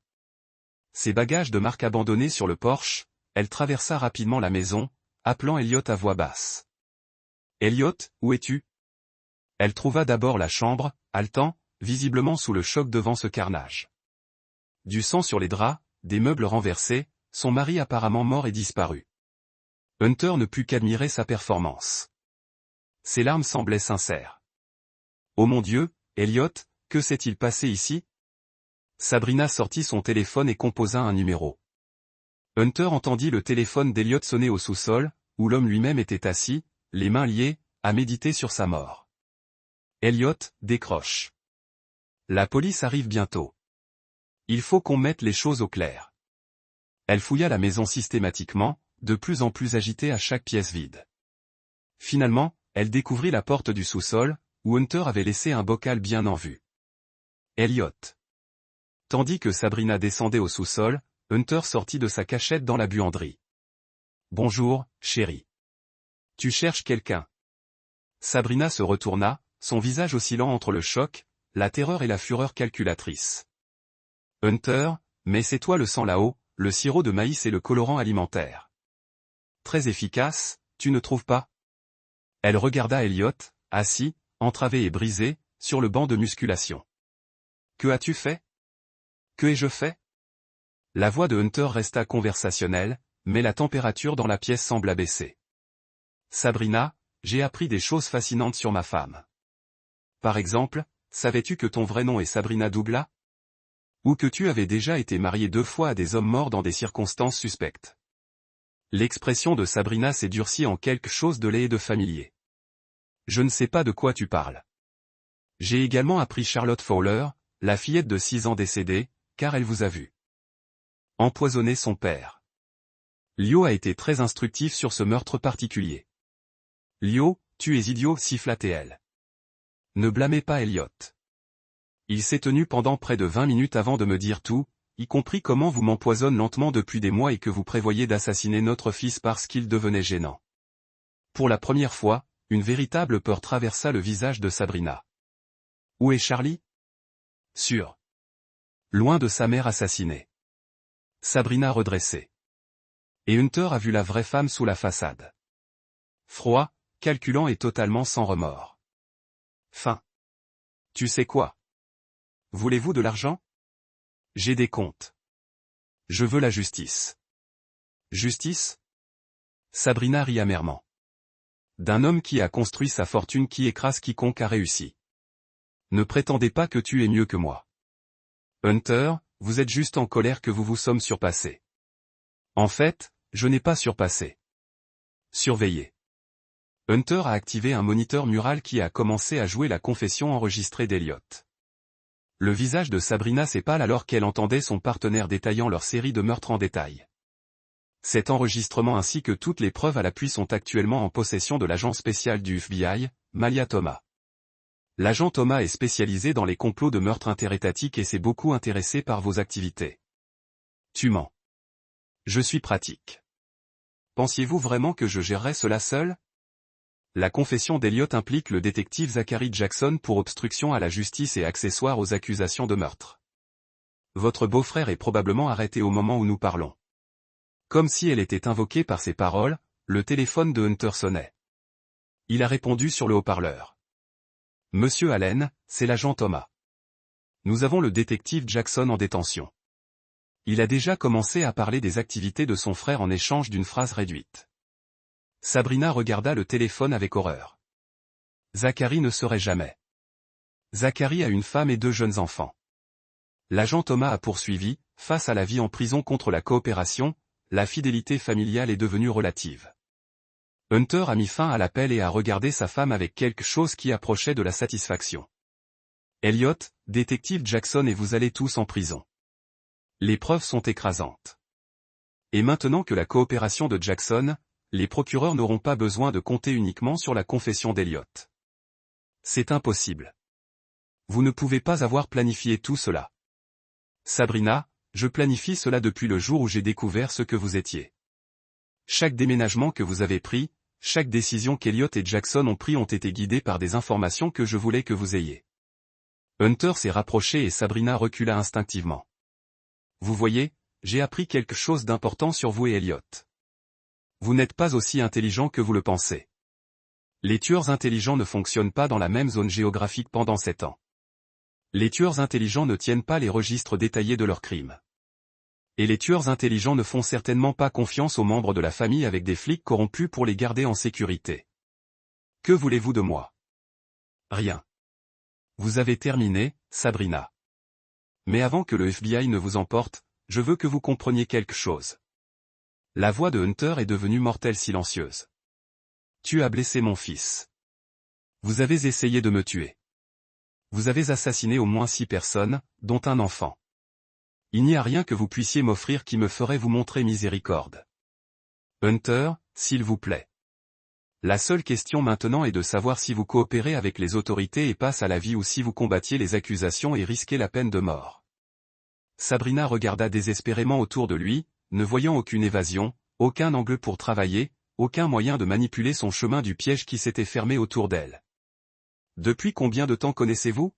Ses bagages de marque abandonnés sur le porche, elle traversa rapidement la maison, appelant Elliot à voix basse. « Elliot, où es-tu » Elle trouva d'abord la chambre, haletant, visiblement sous le choc devant ce carnage. Du sang sur les draps, des meubles renversés, son mari apparemment mort et disparu. Hunter ne put qu'admirer sa performance. Ses larmes semblaient sincères. « Oh mon Dieu, Elliot, que s'est-il passé ici ?» Sabrina sortit son téléphone et composa un numéro. Hunter entendit le téléphone d'Elliot sonner au sous-sol, où l'homme lui-même était assis, les mains liées, à méditer sur sa mort. Elliot, décroche. La police arrive bientôt. Il faut qu'on mette les choses au clair. Elle fouilla la maison systématiquement, de plus en plus agitée à chaque pièce vide. Finalement, elle découvrit la porte du sous-sol, où Hunter avait laissé un bocal bien en vue. Elliot. Tandis que Sabrina descendait au sous-sol, Hunter sortit de sa cachette dans la buanderie. « Bonjour, chérie. Tu cherches quelqu'un ?» Sabrina se retourna, son visage oscillant entre le choc, la terreur et la fureur calculatrice. « Hunter, mais c'est toi le sang là-haut, le sirop de maïs et le colorant alimentaire. Très efficace, tu ne trouves pas ?» Elle regarda Elliot, assis, entravé et brisé, sur le banc de musculation. « Que as-tu fait ? Que ai-je fait ?» La voix de Hunter resta conversationnelle, mais la température dans la pièce sembla baisser. « Sabrina, j'ai appris des choses fascinantes sur ma femme. Par exemple, savais-tu que ton vrai nom est Sabrina Douglas ? Ou que tu avais déjà été mariée 2 fois à des hommes morts dans des circonstances suspectes ? » L'expression de Sabrina s'est durcie en quelque chose de laid et de familier. « Je ne sais pas de quoi tu parles. J'ai également appris Charlotte Fowler, la fillette de 6 ans décédée, car elle vous a vu empoisonner son père. » Lio a été très instructif sur ce meurtre particulier. Lio, tu es idiot, siffla TL. Ne blâmez pas Elliot. Il s'est tenu pendant près de 20 minutes avant de me dire tout, y compris comment vous m'empoisonnez lentement depuis des mois et que vous prévoyez d'assassiner notre fils parce qu'il devenait gênant. Pour la première fois, une véritable peur traversa le visage de Sabrina. Où est Charlie? Sûr. Loin de sa mère assassinée. Sabrina redressée. Et Hunter a vu la vraie femme sous la façade. Froid, calculant et totalement sans remords. Fin. Tu sais quoi? Voulez-vous de l'argent? J'ai des comptes. Je veux la justice. Justice? Sabrina rit amèrement. D'un homme qui a construit sa fortune qui écrase quiconque a réussi. Ne prétendez pas que tu es mieux que moi. Hunter, vous êtes juste en colère que vous vous sommes surpassé. En fait, je n'ai pas surpassé. Surveillé. Hunter a activé un moniteur mural qui a commencé à jouer la confession enregistrée d'Elliot. Le visage de Sabrina s'épale alors qu'elle entendait son partenaire détaillant leur série de meurtres en détail. Cet enregistrement ainsi que toutes les preuves à l'appui sont actuellement en possession de l'agent spécial du FBI, Malia Thomas. L'agent Thomas est spécialisé dans les complots de meurtre interétatiques et s'est beaucoup intéressé par vos activités. Tu mens. Je suis pratique. Pensiez-vous vraiment que je gérerais cela seul? La confession d'Elliot implique le détective Zachary Jackson pour obstruction à la justice et accessoire aux accusations de meurtre. Votre beau-frère est probablement arrêté au moment où nous parlons. Comme si elle était invoquée par ses paroles, le téléphone de Hunter sonnait. Il a répondu sur le haut-parleur. Monsieur Allen, c'est l'agent Thomas. Nous avons le détective Jackson en détention. Il a déjà commencé à parler des activités de son frère en échange d'une phrase réduite. Sabrina regarda le téléphone avec horreur. Zachary ne serait jamais. Zachary a une femme et 2 jeunes enfants. L'agent Thomas a poursuivi, face à la vie en prison contre la coopération, la fidélité familiale est devenue relative. Hunter a mis fin à l'appel et a regardé sa femme avec quelque chose qui approchait de la satisfaction. Elliot, détective Jackson et vous allez tous en prison. Les preuves sont écrasantes. Et maintenant que la coopération de Jackson, les procureurs n'auront pas besoin de compter uniquement sur la confession d'Elliot. C'est impossible. Vous ne pouvez pas avoir planifié tout cela. Sabrina, je planifie cela depuis le jour où j'ai découvert ce que vous étiez. Chaque déménagement que vous avez pris, chaque décision qu'Elliot et Jackson ont pris ont été guidés par des informations que je voulais que vous ayez. Hunter s'est rapproché et Sabrina recula instinctivement. Vous voyez, j'ai appris quelque chose d'important sur vous et Elliot. Vous n'êtes pas aussi intelligent que vous le pensez. Les tueurs intelligents ne fonctionnent pas dans la même zone géographique pendant 7 ans. Les tueurs intelligents ne tiennent pas les registres détaillés de leurs crimes. Et les tueurs intelligents ne font certainement pas confiance aux membres de la famille avec des flics corrompus pour les garder en sécurité. Que voulez-vous de moi? Rien. Vous avez terminé, Sabrina. Mais avant que le FBI ne vous emporte, je veux que vous compreniez quelque chose. La voix de Hunter est devenue mortelle silencieuse. Tu as blessé mon fils. Vous avez essayé de me tuer. Vous avez assassiné au moins 6 personnes, dont un enfant. Il n'y a rien que vous puissiez m'offrir qui me ferait vous montrer miséricorde. Hunter, s'il vous plaît. La seule question maintenant est de savoir si vous coopérez avec les autorités et passez à la vie ou si vous combattiez les accusations et risquez la peine de mort. Sabrina regarda désespérément autour de lui, ne voyant aucune évasion, aucun angle pour travailler, aucun moyen de manipuler son chemin du piège qui s'était fermé autour d'elle. Depuis combien de temps connaissez-vous?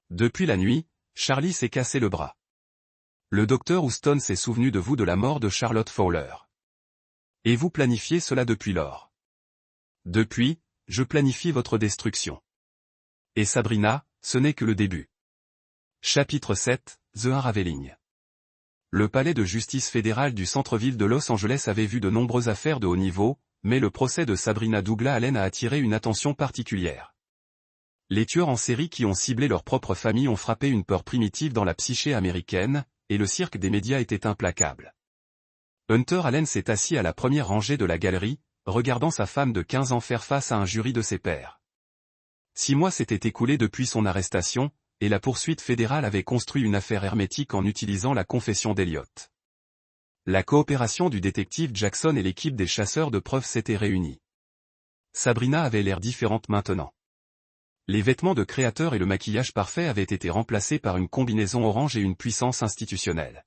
Depuis la nuit, Charlie s'est cassé le bras. Le docteur Houston s'est souvenu de vous de la mort de Charlotte Fowler. Et vous planifiez cela depuis lors. Depuis, je planifie votre destruction. Et Sabrina, ce n'est que le début. Chapitre 7, The Unraveling. Le palais de justice fédéral du centre-ville de Los Angeles avait vu de nombreuses affaires de haut niveau, mais le procès de Sabrina Douglas Allen a attiré une attention particulière. Les tueurs en série qui ont ciblé leur propre famille ont frappé une peur primitive dans la psyché américaine, et le cirque des médias était implacable. Hunter Allen s'est assis à la première rangée de la galerie, regardant sa femme de 15 ans faire face à un jury de ses pairs. 6 mois s'étaient écoulés depuis son arrestation, et la poursuite fédérale avait construit une affaire hermétique en utilisant la confession d'Elliot. La coopération du détective Jackson et l'équipe des chasseurs de preuves s'étaient réunis. Sabrina avait l'air différente maintenant. Les vêtements de créateur et le maquillage parfait avaient été remplacés par une combinaison orange et une puissance institutionnelle.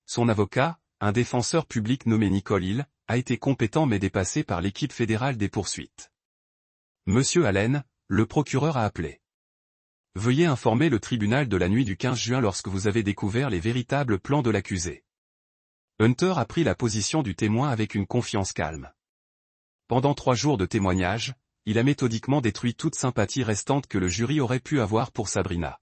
Son avocat, un défenseur public nommé Nicole Hill, a été compétent mais dépassé par l'équipe fédérale des poursuites. Monsieur Allen, le procureur a appelé. Veuillez informer le tribunal de la nuit du 15 juin lorsque vous avez découvert les véritables plans de l'accusé. Hunter a pris la position du témoin avec une confiance calme. Pendant 3 jours de témoignage, il a méthodiquement détruit toute sympathie restante que le jury aurait pu avoir pour Sabrina.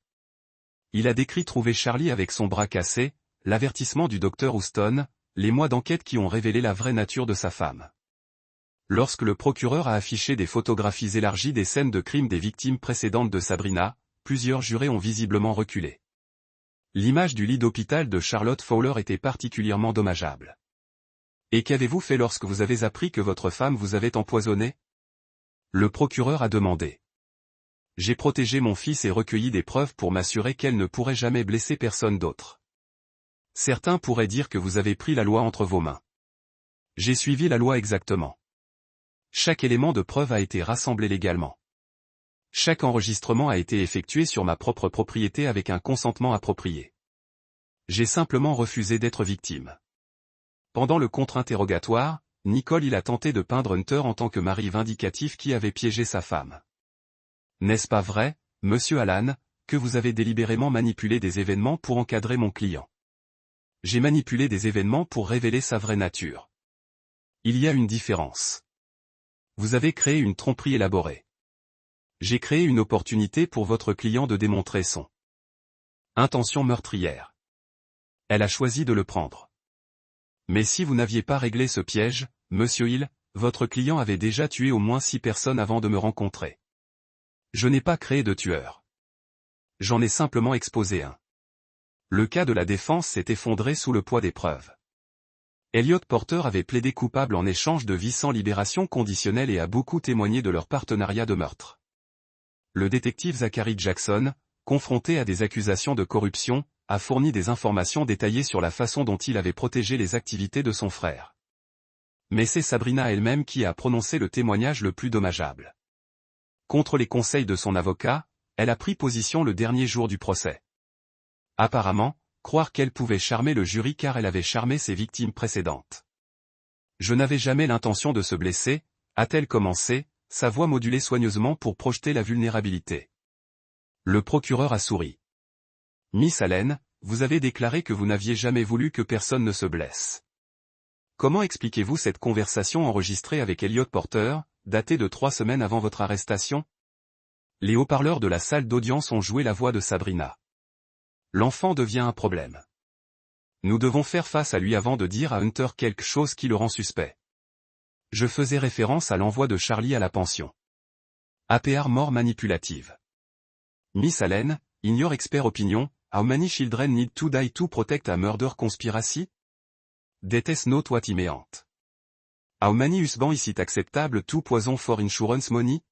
Il a décrit trouver Charlie avec son bras cassé, l'avertissement du docteur Houston, les mois d'enquête qui ont révélé la vraie nature de sa femme. Lorsque le procureur a affiché des photographies élargies des scènes de crime des victimes précédentes de Sabrina, plusieurs jurés ont visiblement reculé. L'image du lit d'hôpital de Charlotte Fowler était particulièrement dommageable. Et qu'avez-vous fait lorsque vous avez appris que votre femme vous avait empoisonné ? Le procureur a demandé. J'ai protégé mon fils et recueilli des preuves pour m'assurer qu'elle ne pourrait jamais blesser personne d'autre. Certains pourraient dire que vous avez pris la loi entre vos mains. J'ai suivi la loi exactement. Chaque élément de preuve a été rassemblé légalement. Chaque enregistrement a été effectué sur ma propre propriété avec un consentement approprié. J'ai simplement refusé d'être victime. Pendant le contre-interrogatoire, Nicole Hill a tenté de peindre Hunter en tant que mari vindicatif qui avait piégé sa femme. N'est-ce pas vrai, monsieur Allen, que vous avez délibérément manipulé des événements pour encadrer mon client? J'ai manipulé des événements pour révéler sa vraie nature. Il y a une différence. Vous avez créé une tromperie élaborée. J'ai créé une opportunité pour votre client de démontrer son intention meurtrière. Elle a choisi de le prendre. Mais si vous n'aviez pas réglé ce piège, monsieur Hill, votre client avait déjà tué au moins 6 personnes avant de me rencontrer. Je n'ai pas créé de tueur. J'en ai simplement exposé un. Le cas de la défense s'est effondré sous le poids des preuves. Elliot Porter avait plaidé coupable en échange de vie sans libération conditionnelle et a beaucoup témoigné de leur partenariat de meurtre. Le détective Zachary Jackson, confronté à des accusations de corruption, a fourni des informations détaillées sur la façon dont il avait protégé les activités de son frère. Mais c'est Sabrina elle-même qui a prononcé le témoignage le plus dommageable. Contre les conseils de son avocat, elle a pris position le dernier jour du procès. Apparemment, croire qu'elle pouvait charmer le jury car elle avait charmé ses victimes précédentes. Je n'avais jamais l'intention de se blesser, a-t-elle commencé, sa voix modulée soigneusement pour projeter la vulnérabilité. Le procureur a souri. Miss Allen, vous avez déclaré que vous n'aviez jamais voulu que personne ne se blesse. Comment expliquez-vous cette conversation enregistrée avec Elliot Porter, datée de 3 semaines avant votre arrestation? Les haut-parleurs de la salle d'audience ont joué la voix de Sabrina. L'enfant devient un problème. Nous devons faire face à lui avant de dire à Hunter quelque chose qui le rend suspect. Je faisais référence à l'envoi de Charlie à la pension. APR mort manipulative. Miss Allen, ignore expert opinion, how many children need to die to protect a murder conspiracy? That is not what he meant. How many husbands is it acceptable to poison for insurance money?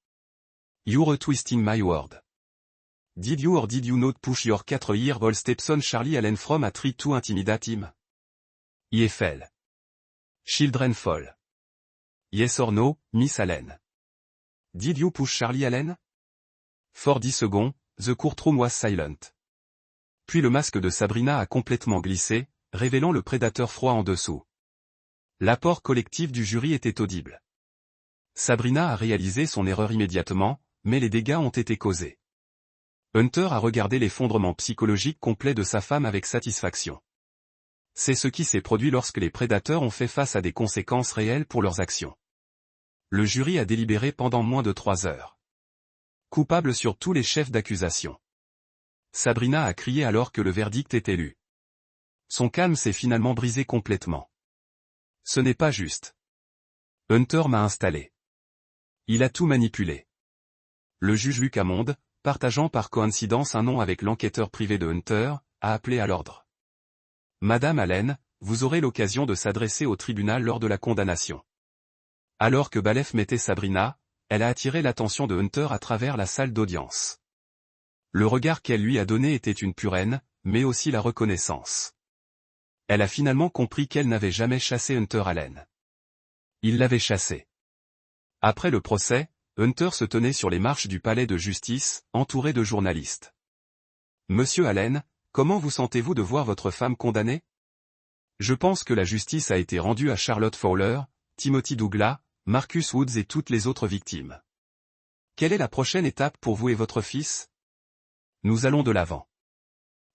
You're twisting my word. Did you or did you not push your 4-year-old stepson Charlie Allen from a tree to intimidate him? IFL. Children fall. Yes or no, Miss Allen? Did you push Charlie Allen? For 10 seconds, the courtroom was silent. Puis le masque de Sabrina a complètement glissé, révélant le prédateur froid en dessous. L'apport collectif du jury était audible. Sabrina a réalisé son erreur immédiatement, mais les dégâts ont été causés. Hunter a regardé l'effondrement psychologique complet de sa femme avec satisfaction. C'est ce qui s'est produit lorsque les prédateurs ont fait face à des conséquences réelles pour leurs actions. Le jury a délibéré pendant moins de 3 heures. Coupable sur tous les chefs d'accusation. Sabrina a crié alors que le verdict était lu. Son calme s'est finalement brisé complètement. Ce n'est pas juste. Hunter m'a installé. Il a tout manipulé. Le juge Luc Hammond, partageant par coïncidence un nom avec l'enquêteur privé de Hunter, a appelé à l'ordre. Madame Allen, vous aurez l'occasion de s'adresser au tribunal lors de la condamnation. Alors que Balef mettait Sabrina, elle a attiré l'attention de Hunter à travers la salle d'audience. Le regard qu'elle lui a donné était une pure haine, mais aussi la reconnaissance. Elle a finalement compris qu'elle n'avait jamais chassé Hunter Allen. Il l'avait chassé. Après le procès, Hunter se tenait sur les marches du palais de justice, entouré de journalistes. « Monsieur Allen, comment vous sentez-vous de voir votre femme condamnée ? Je pense que la justice a été rendue à Charlotte Fowler, Timothy Douglas, Marcus Woods et toutes les autres victimes. Quelle est la prochaine étape pour vous et votre fils ? Nous allons de l'avant.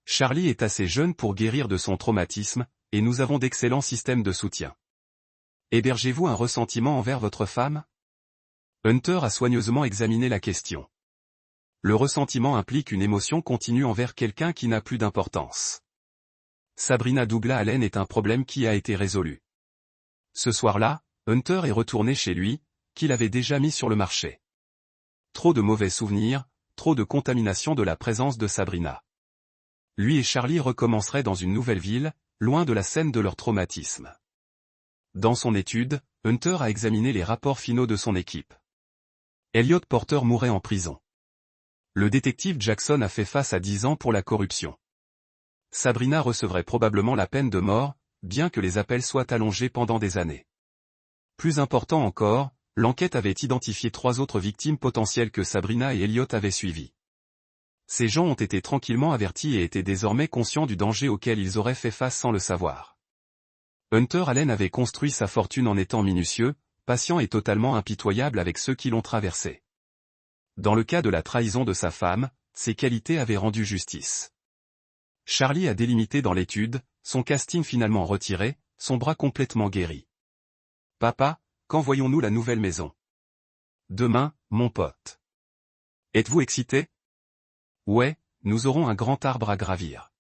Charlie est assez jeune pour guérir de son traumatisme, et nous avons d'excellents systèmes de soutien. Hébergez-vous un ressentiment envers votre femme ? Hunter a soigneusement examiné la question. Le ressentiment implique une émotion continue envers quelqu'un qui n'a plus d'importance. Sabrina Douglas Allen est un problème qui a été résolu. Ce soir-là, Hunter est retourné chez lui, qu'il avait déjà mis sur le marché. Trop de mauvais souvenirs, trop de contamination de la présence de Sabrina. Lui et Charlie recommenceraient dans une nouvelle ville, loin de la scène de leur traumatisme. Dans son étude, Hunter a examiné les rapports finaux de son équipe. Elliot Porter mourait en prison. Le détective Jackson a fait face à 10 ans pour la corruption. Sabrina recevrait probablement la peine de mort, bien que les appels soient allongés pendant des années. Plus important encore, l'enquête avait identifié 3 autres victimes potentielles que Sabrina et Elliot avaient suivies. Ces gens ont été tranquillement avertis et étaient désormais conscients du danger auquel ils auraient fait face sans le savoir. Hunter Allen avait construit sa fortune en étant minutieux, patient et totalement impitoyable avec ceux qui l'ont traversé. Dans le cas de la trahison de sa femme, ses qualités avaient rendu justice. Charlie a délimité dans l'étude, son casting finalement retiré, son bras complètement guéri. « Papa, quand voyons-nous la nouvelle maison ? » ?»« Demain, mon pote. »« Êtes-vous excité ? » ?»« Ouais, nous aurons un grand arbre à gravir. »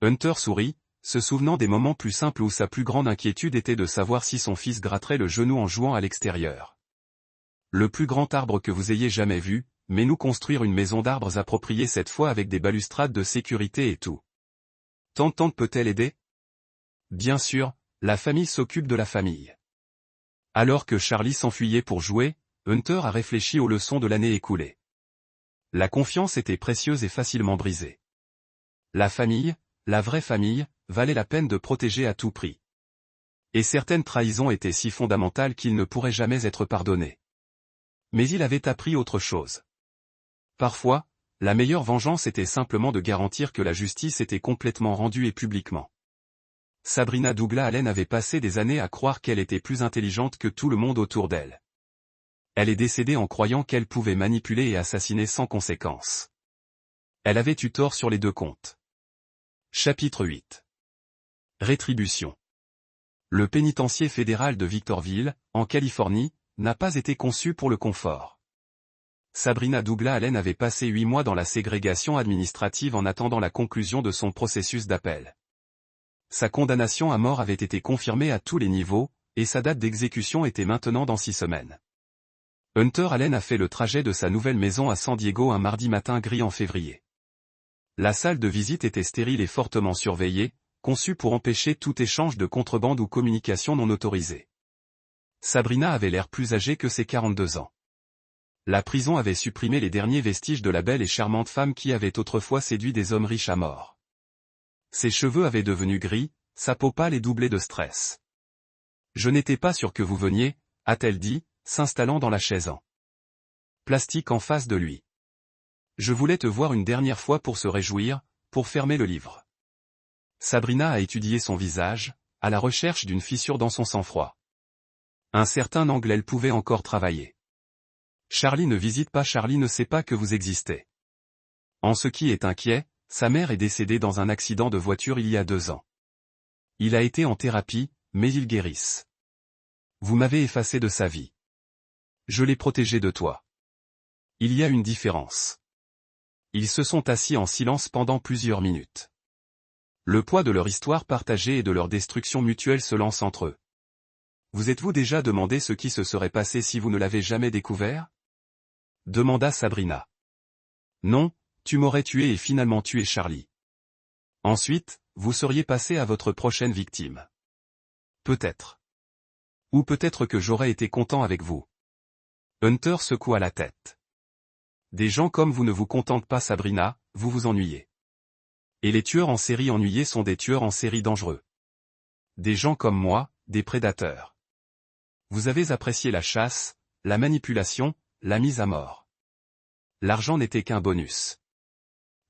Hunter sourit, se souvenant des moments plus simples où sa plus grande inquiétude était de savoir si son fils gratterait le genou en jouant à l'extérieur. « Le plus grand arbre que vous ayez jamais vu, mais nous construire une maison d'arbres appropriée cette fois avec des balustrades de sécurité et tout. Tante peut-elle aider ? Bien sûr, la famille s'occupe de la famille. » Alors que Charlie s'enfuyait pour jouer, Hunter a réfléchi aux leçons de l'année écoulée. La confiance était précieuse et facilement brisée. La famille, la vraie famille, valait la peine de protéger à tout prix. Et certaines trahisons étaient si fondamentales qu'ils ne pourraient jamais être pardonnés. Mais il avait appris autre chose. Parfois, la meilleure vengeance était simplement de garantir que la justice était complètement rendue et publiquement. Sabrina Douglas Allen avait passé des années à croire qu'elle était plus intelligente que tout le monde autour d'elle. Elle est décédée en croyant qu'elle pouvait manipuler et assassiner sans conséquence. Elle avait eu tort sur les 2 comptes. Chapitre 8. Rétribution. Le pénitencier fédéral de Victorville, en Californie, n'a pas été conçu pour le confort. Sabrina Douglas Allen avait passé 8 mois dans la ségrégation administrative en attendant la conclusion de son processus d'appel. Sa condamnation à mort avait été confirmée à tous les niveaux, et sa date d'exécution était maintenant dans 6 semaines. Hunter Allen a fait le trajet de sa nouvelle maison à San Diego un mardi matin gris en février. La salle de visite était stérile et fortement surveillée, conçue pour empêcher tout échange de contrebande ou communication non autorisée. Sabrina avait l'air plus âgée que ses 42 ans. La prison avait supprimé les derniers vestiges de la belle et charmante femme qui avait autrefois séduit des hommes riches à mort. Ses cheveux avaient devenu gris, sa peau pâle et doublée de stress. « Je n'étais pas sûr que vous veniez, » a-t-elle dit, s'installant dans la chaise en plastique en face de lui. « Je voulais te voir une dernière fois pour se réjouir, pour fermer le livre. » Sabrina a étudié son visage, à la recherche d'une fissure dans son sang-froid. Un certain angle elle pouvait encore travailler. « Charlie ne visite pas, Charlie ne sait pas que vous existez. » En ce qui est inquiet, sa mère est décédée dans un accident de voiture il y a 2 ans. Il a été en thérapie, mais il guérisse. Vous m'avez effacé de sa vie. Je l'ai protégé de toi. Il y a une différence. Ils se sont assis en silence pendant plusieurs minutes. Le poids de leur histoire partagée et de leur destruction mutuelle se lance entre eux. Vous êtes-vous déjà demandé ce qui se serait passé si vous ne l'avez jamais découvert ? Demanda Sabrina. Non, tu m'aurais tué et finalement tué Charlie. Ensuite, vous seriez passé à votre prochaine victime. Peut-être. Ou peut-être que j'aurais été content avec vous. Hunter secoua la tête. Des gens comme vous ne vous contentent pas, Sabrina, vous vous ennuyez. Et les tueurs en série ennuyés sont des tueurs en série dangereux. Des gens comme moi, des prédateurs. Vous avez apprécié la chasse, la manipulation, la mise à mort. L'argent n'était qu'un bonus.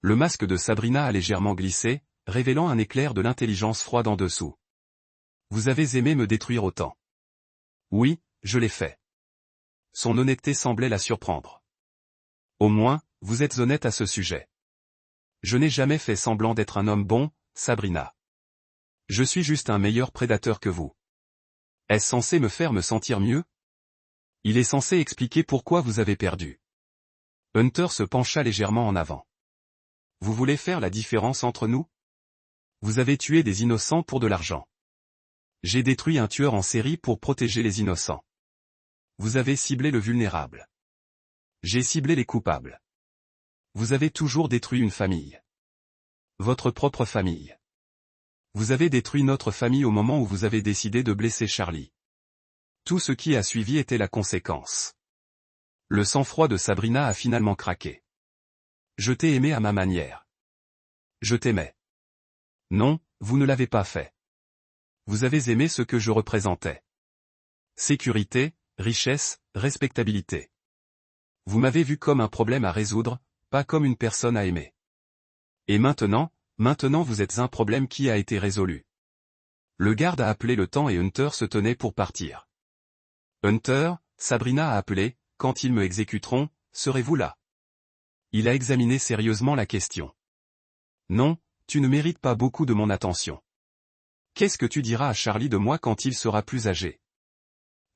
Le masque de Sabrina a légèrement glissé, révélant un éclair de l'intelligence froide en dessous. Vous avez aimé me détruire autant. Oui, je l'ai fait. Son honnêteté semblait la surprendre. Au moins, vous êtes honnête à ce sujet. Je n'ai jamais fait semblant d'être un homme bon, Sabrina. Je suis juste un meilleur prédateur que vous. Est-ce censé me faire me sentir mieux? Il est censé expliquer pourquoi vous avez perdu. Hunter se pencha légèrement en avant. Vous voulez faire la différence entre nous? Vous avez tué des innocents pour de l'argent. J'ai détruit un tueur en série pour protéger les innocents. Vous avez ciblé le vulnérable. J'ai ciblé les coupables. Vous avez toujours détruit une famille. Votre propre famille. Vous avez détruit notre famille au moment où vous avez décidé de blesser Charlie. Tout ce qui a suivi était la conséquence. Le sang-froid de Sabrina a finalement craqué. Je t'ai aimé à ma manière. Je t'aimais. Non, vous ne l'avez pas fait. Vous avez aimé ce que je représentais. Sécurité, richesse, respectabilité. Vous m'avez vu comme un problème à résoudre, pas comme une personne à aimer. Et maintenant vous êtes un problème qui a été résolu. Le garde a appelé le temps et Hunter se tenait pour partir. Hunter, Sabrina a appelé, quand ils me exécuteront, serez-vous là? Il a examiné sérieusement la question. Non, tu ne mérites pas beaucoup de mon attention. Qu'est-ce que tu diras à Charlie de moi quand il sera plus âgé?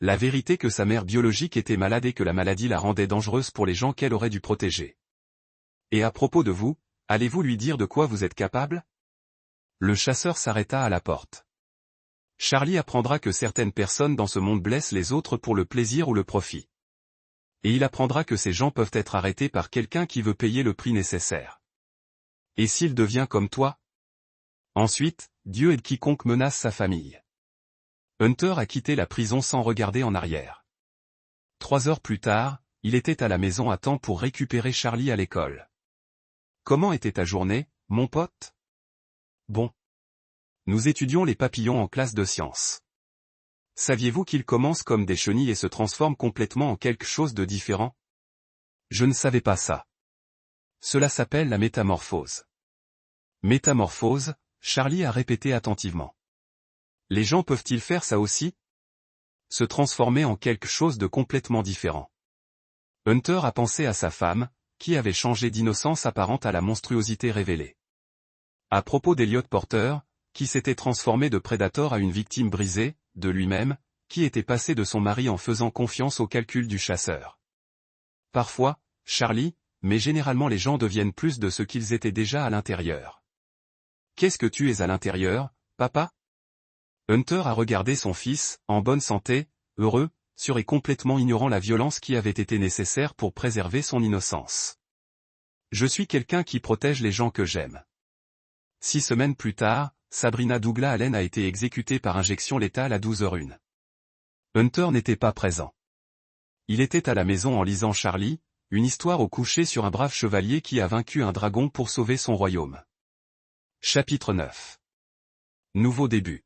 La vérité que sa mère biologique était malade et que la maladie la rendait dangereuse pour les gens qu'elle aurait dû protéger. Et à propos de vous, allez-vous lui dire de quoi vous êtes capable? Le chasseur s'arrêta à la porte. Charlie apprendra que certaines personnes dans ce monde blessent les autres pour le plaisir ou le profit. Et il apprendra que ces gens peuvent être arrêtés par quelqu'un qui veut payer le prix nécessaire. Et s'il devient comme toi? Ensuite, Dieu aide quiconque menace sa famille. Hunter a quitté la prison sans regarder en arrière. 3 heures plus tard, il était à la maison à temps pour récupérer Charlie à l'école. Comment était ta journée, mon pote? Bon. Nous étudions les papillons en classe de sciences. Saviez-vous qu'ils commencent comme des chenilles et se transforment complètement en quelque chose de différent? Je ne savais pas ça. Cela s'appelle la métamorphose. Métamorphose, Charlie a répété attentivement. Les gens peuvent-ils faire ça aussi? Se transformer en quelque chose de complètement différent. Hunter a pensé à sa femme, qui avait changé d'innocence apparente à la monstruosité révélée. À propos d'Elliot Porter, qui s'était transformé de prédateur à une victime brisée, de lui-même, qui était passé de son mari en faisant confiance aux calculs du chasseur. Parfois, Charlie, mais généralement les gens deviennent plus de ce qu'ils étaient déjà à l'intérieur. Qu'est-ce que tu es à l'intérieur, papa? Hunter a regardé son fils, en bonne santé, heureux, sûr et complètement ignorant la violence qui avait été nécessaire pour préserver son innocence. Je suis quelqu'un qui protège les gens que j'aime. 6 semaines plus tard, Sabrina Douglas Allen a été exécutée par injection létale à 12h01. Hunter n'était pas présent. Il était à la maison en lisant Charlie, une histoire au coucher sur un brave chevalier qui a vaincu un dragon pour sauver son royaume. Chapitre 9. Nouveau début.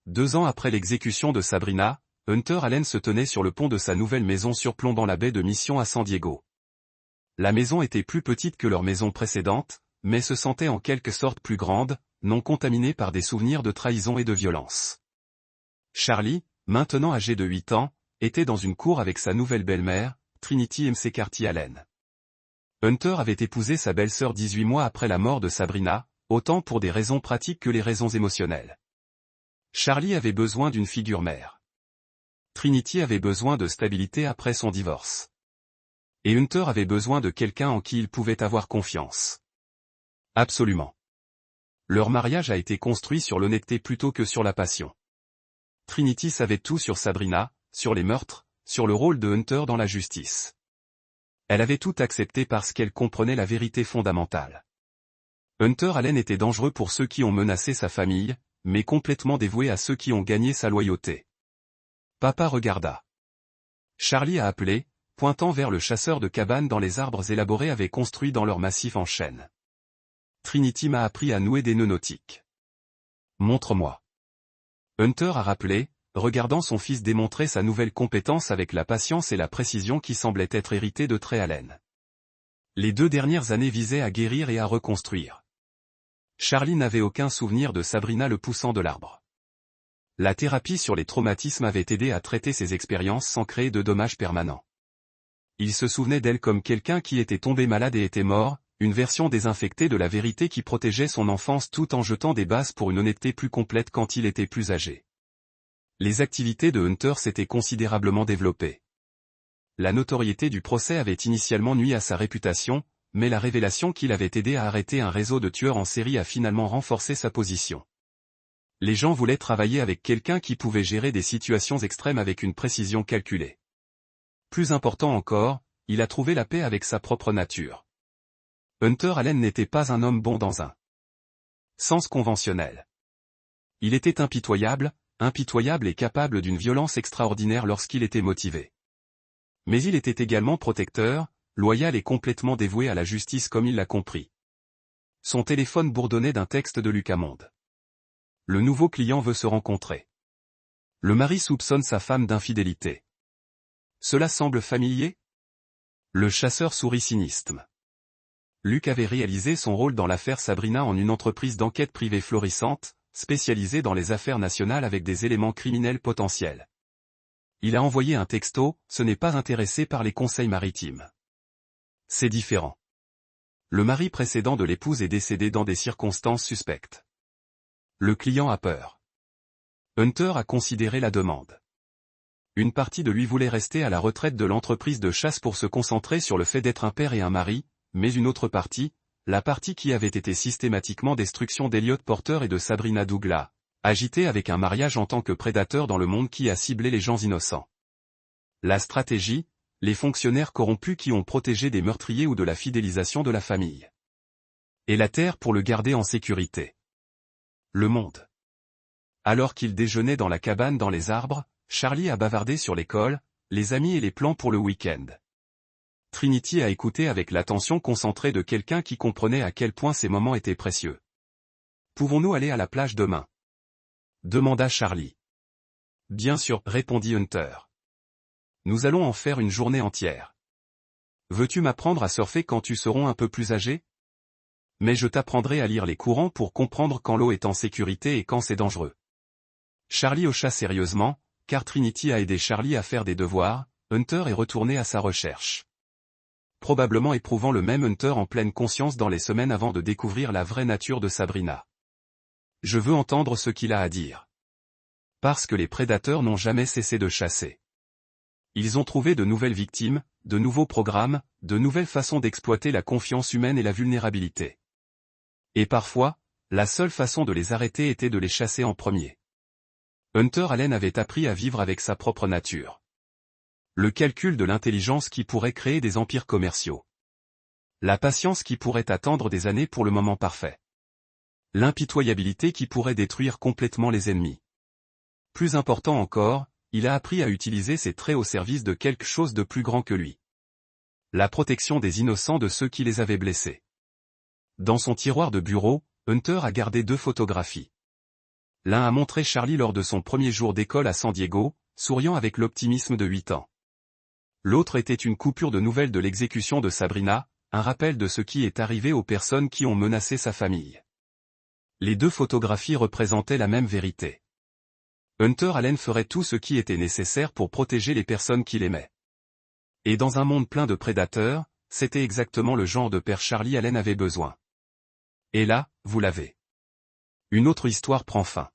2 ans après l'exécution de Sabrina, Hunter Allen se tenait sur le pont de sa nouvelle maison surplombant la baie de Mission à San Diego. La maison était plus petite que leur maison précédente, mais se sentait en quelque sorte plus grande, non contaminée par des souvenirs de trahison et de violence. Charlie, maintenant âgé de 8 ans, était dans une cour avec sa nouvelle belle-mère, Trinity McCarthy Allen. Hunter avait épousé sa belle-sœur 18 mois après la mort de Sabrina, autant pour des raisons pratiques que les raisons émotionnelles. Charlie avait besoin d'une figure mère. Trinity avait besoin de stabilité après son divorce. Et Hunter avait besoin de quelqu'un en qui il pouvait avoir confiance. Absolument. Leur mariage a été construit sur l'honnêteté plutôt que sur la passion. Trinity savait tout sur Sabrina, sur les meurtres, sur le rôle de Hunter dans la justice. Elle avait tout accepté parce qu'elle comprenait la vérité fondamentale. Hunter Allen était dangereux pour ceux qui ont menacé sa famille, mais complètement dévoué à ceux qui ont gagné sa loyauté. Papa regarda. Charlie a appelé, pointant vers le chasseur de cabanes dans les arbres élaborés avait construit dans leur massif en chêne. Trinity m'a appris à nouer des nœuds nautiques. Montre-moi. Hunter a rappelé, regardant son fils démontrer sa nouvelle compétence avec la patience et la précision qui semblaient être héritées de Trey Allen. Les 2 dernières années visaient à guérir et à reconstruire. Charlie n'avait aucun souvenir de Sabrina le poussant de l'arbre. La thérapie sur les traumatismes avait aidé à traiter ces expériences sans créer de dommages permanents. Il se souvenait d'elle comme quelqu'un qui était tombé malade et était mort, une version désinfectée de la vérité qui protégeait son enfance tout en jetant des bases pour une honnêteté plus complète quand il était plus âgé. Les activités de Hunter s'étaient considérablement développées. La notoriété du procès avait initialement nui à sa réputation, mais la révélation qu'il avait aidé à arrêter un réseau de tueurs en série a finalement renforcé sa position. Les gens voulaient travailler avec quelqu'un qui pouvait gérer des situations extrêmes avec une précision calculée. Plus important encore, il a trouvé la paix avec sa propre nature. Hunter Allen n'était pas un homme bon dans un sens conventionnel. Il était impitoyable et capable d'une violence extraordinaire lorsqu'il était motivé. Mais il était également protecteur, loyal et complètement dévoué à la justice comme il l'a compris. Son téléphone bourdonnait d'un texte de Luc Hammond. Le nouveau client veut se rencontrer. Le mari soupçonne sa femme d'infidélité. Cela semble familier? Le chasseur sourit cynisme. Luc avait réalisé son rôle dans l'affaire Sabrina en une entreprise d'enquête privée florissante, spécialisée dans les affaires nationales avec des éléments criminels potentiels. Il a envoyé un texto, ce n'est pas intéressé par les conseils maritimes. C'est différent. Le mari précédent de l'épouse est décédé dans des circonstances suspectes. Le client a peur. Hunter a considéré la demande. Une partie de lui voulait rester à la retraite de l'entreprise de chasse pour se concentrer sur le fait d'être un père et un mari, mais une autre partie, la partie qui avait été systématiquement destruction d'Elliot Porter et de Sabrina Douglas, agitée avec un mariage en tant que prédateur dans le monde qui a ciblé les gens innocents. La stratégie, les fonctionnaires corrompus qui ont protégé des meurtriers ou de la fidélisation de la famille. Et la terre pour le garder en sécurité. Le monde. Alors qu'il déjeunait dans la cabane dans les arbres, Charlie a bavardé sur l'école, les amis et les plans pour le week-end. Trinity a écouté avec l'attention concentrée de quelqu'un qui comprenait à quel point ces moments étaient précieux. « Pouvons-nous aller à la plage demain ?» demanda Charlie. « Bien sûr, » répondit Hunter. « Nous allons en faire une journée entière. Veux-tu m'apprendre à surfer quand tu seras un peu plus âgé? Mais je t'apprendrai à lire les courants pour comprendre quand l'eau est en sécurité et quand c'est dangereux. » Charlie hocha sérieusement, car Trinity a aidé Charlie à faire des devoirs. Hunter est retourné à sa recherche. Probablement éprouvant le même Hunter en pleine conscience dans les semaines avant de découvrir la vraie nature de Sabrina. Je veux entendre ce qu'il a à dire. Parce que les prédateurs n'ont jamais cessé de chasser. Ils ont trouvé de nouvelles victimes, de nouveaux programmes, de nouvelles façons d'exploiter la confiance humaine et la vulnérabilité. Et parfois, la seule façon de les arrêter était de les chasser en premier. Hunter Allen avait appris à vivre avec sa propre nature. Le calcul de l'intelligence qui pourrait créer des empires commerciaux. La patience qui pourrait attendre des années pour le moment parfait. L'impitoyabilité qui pourrait détruire complètement les ennemis. Plus important encore, il a appris à utiliser ses traits au service de quelque chose de plus grand que lui. La protection des innocents de ceux qui les avaient blessés. Dans son tiroir de bureau, Hunter a gardé 2 photographies. L'un a montré Charlie lors de son premier jour d'école à San Diego, souriant avec l'optimisme de 8 ans. L'autre était une coupure de nouvelles de l'exécution de Sabrina, un rappel de ce qui est arrivé aux personnes qui ont menacé sa famille. Les 2 photographies représentaient la même vérité. Hunter Allen ferait tout ce qui était nécessaire pour protéger les personnes qu'il aimait. Et dans un monde plein de prédateurs, c'était exactement le genre de père Charlie Allen avait besoin. Et là, vous l'avez. Une autre histoire prend fin.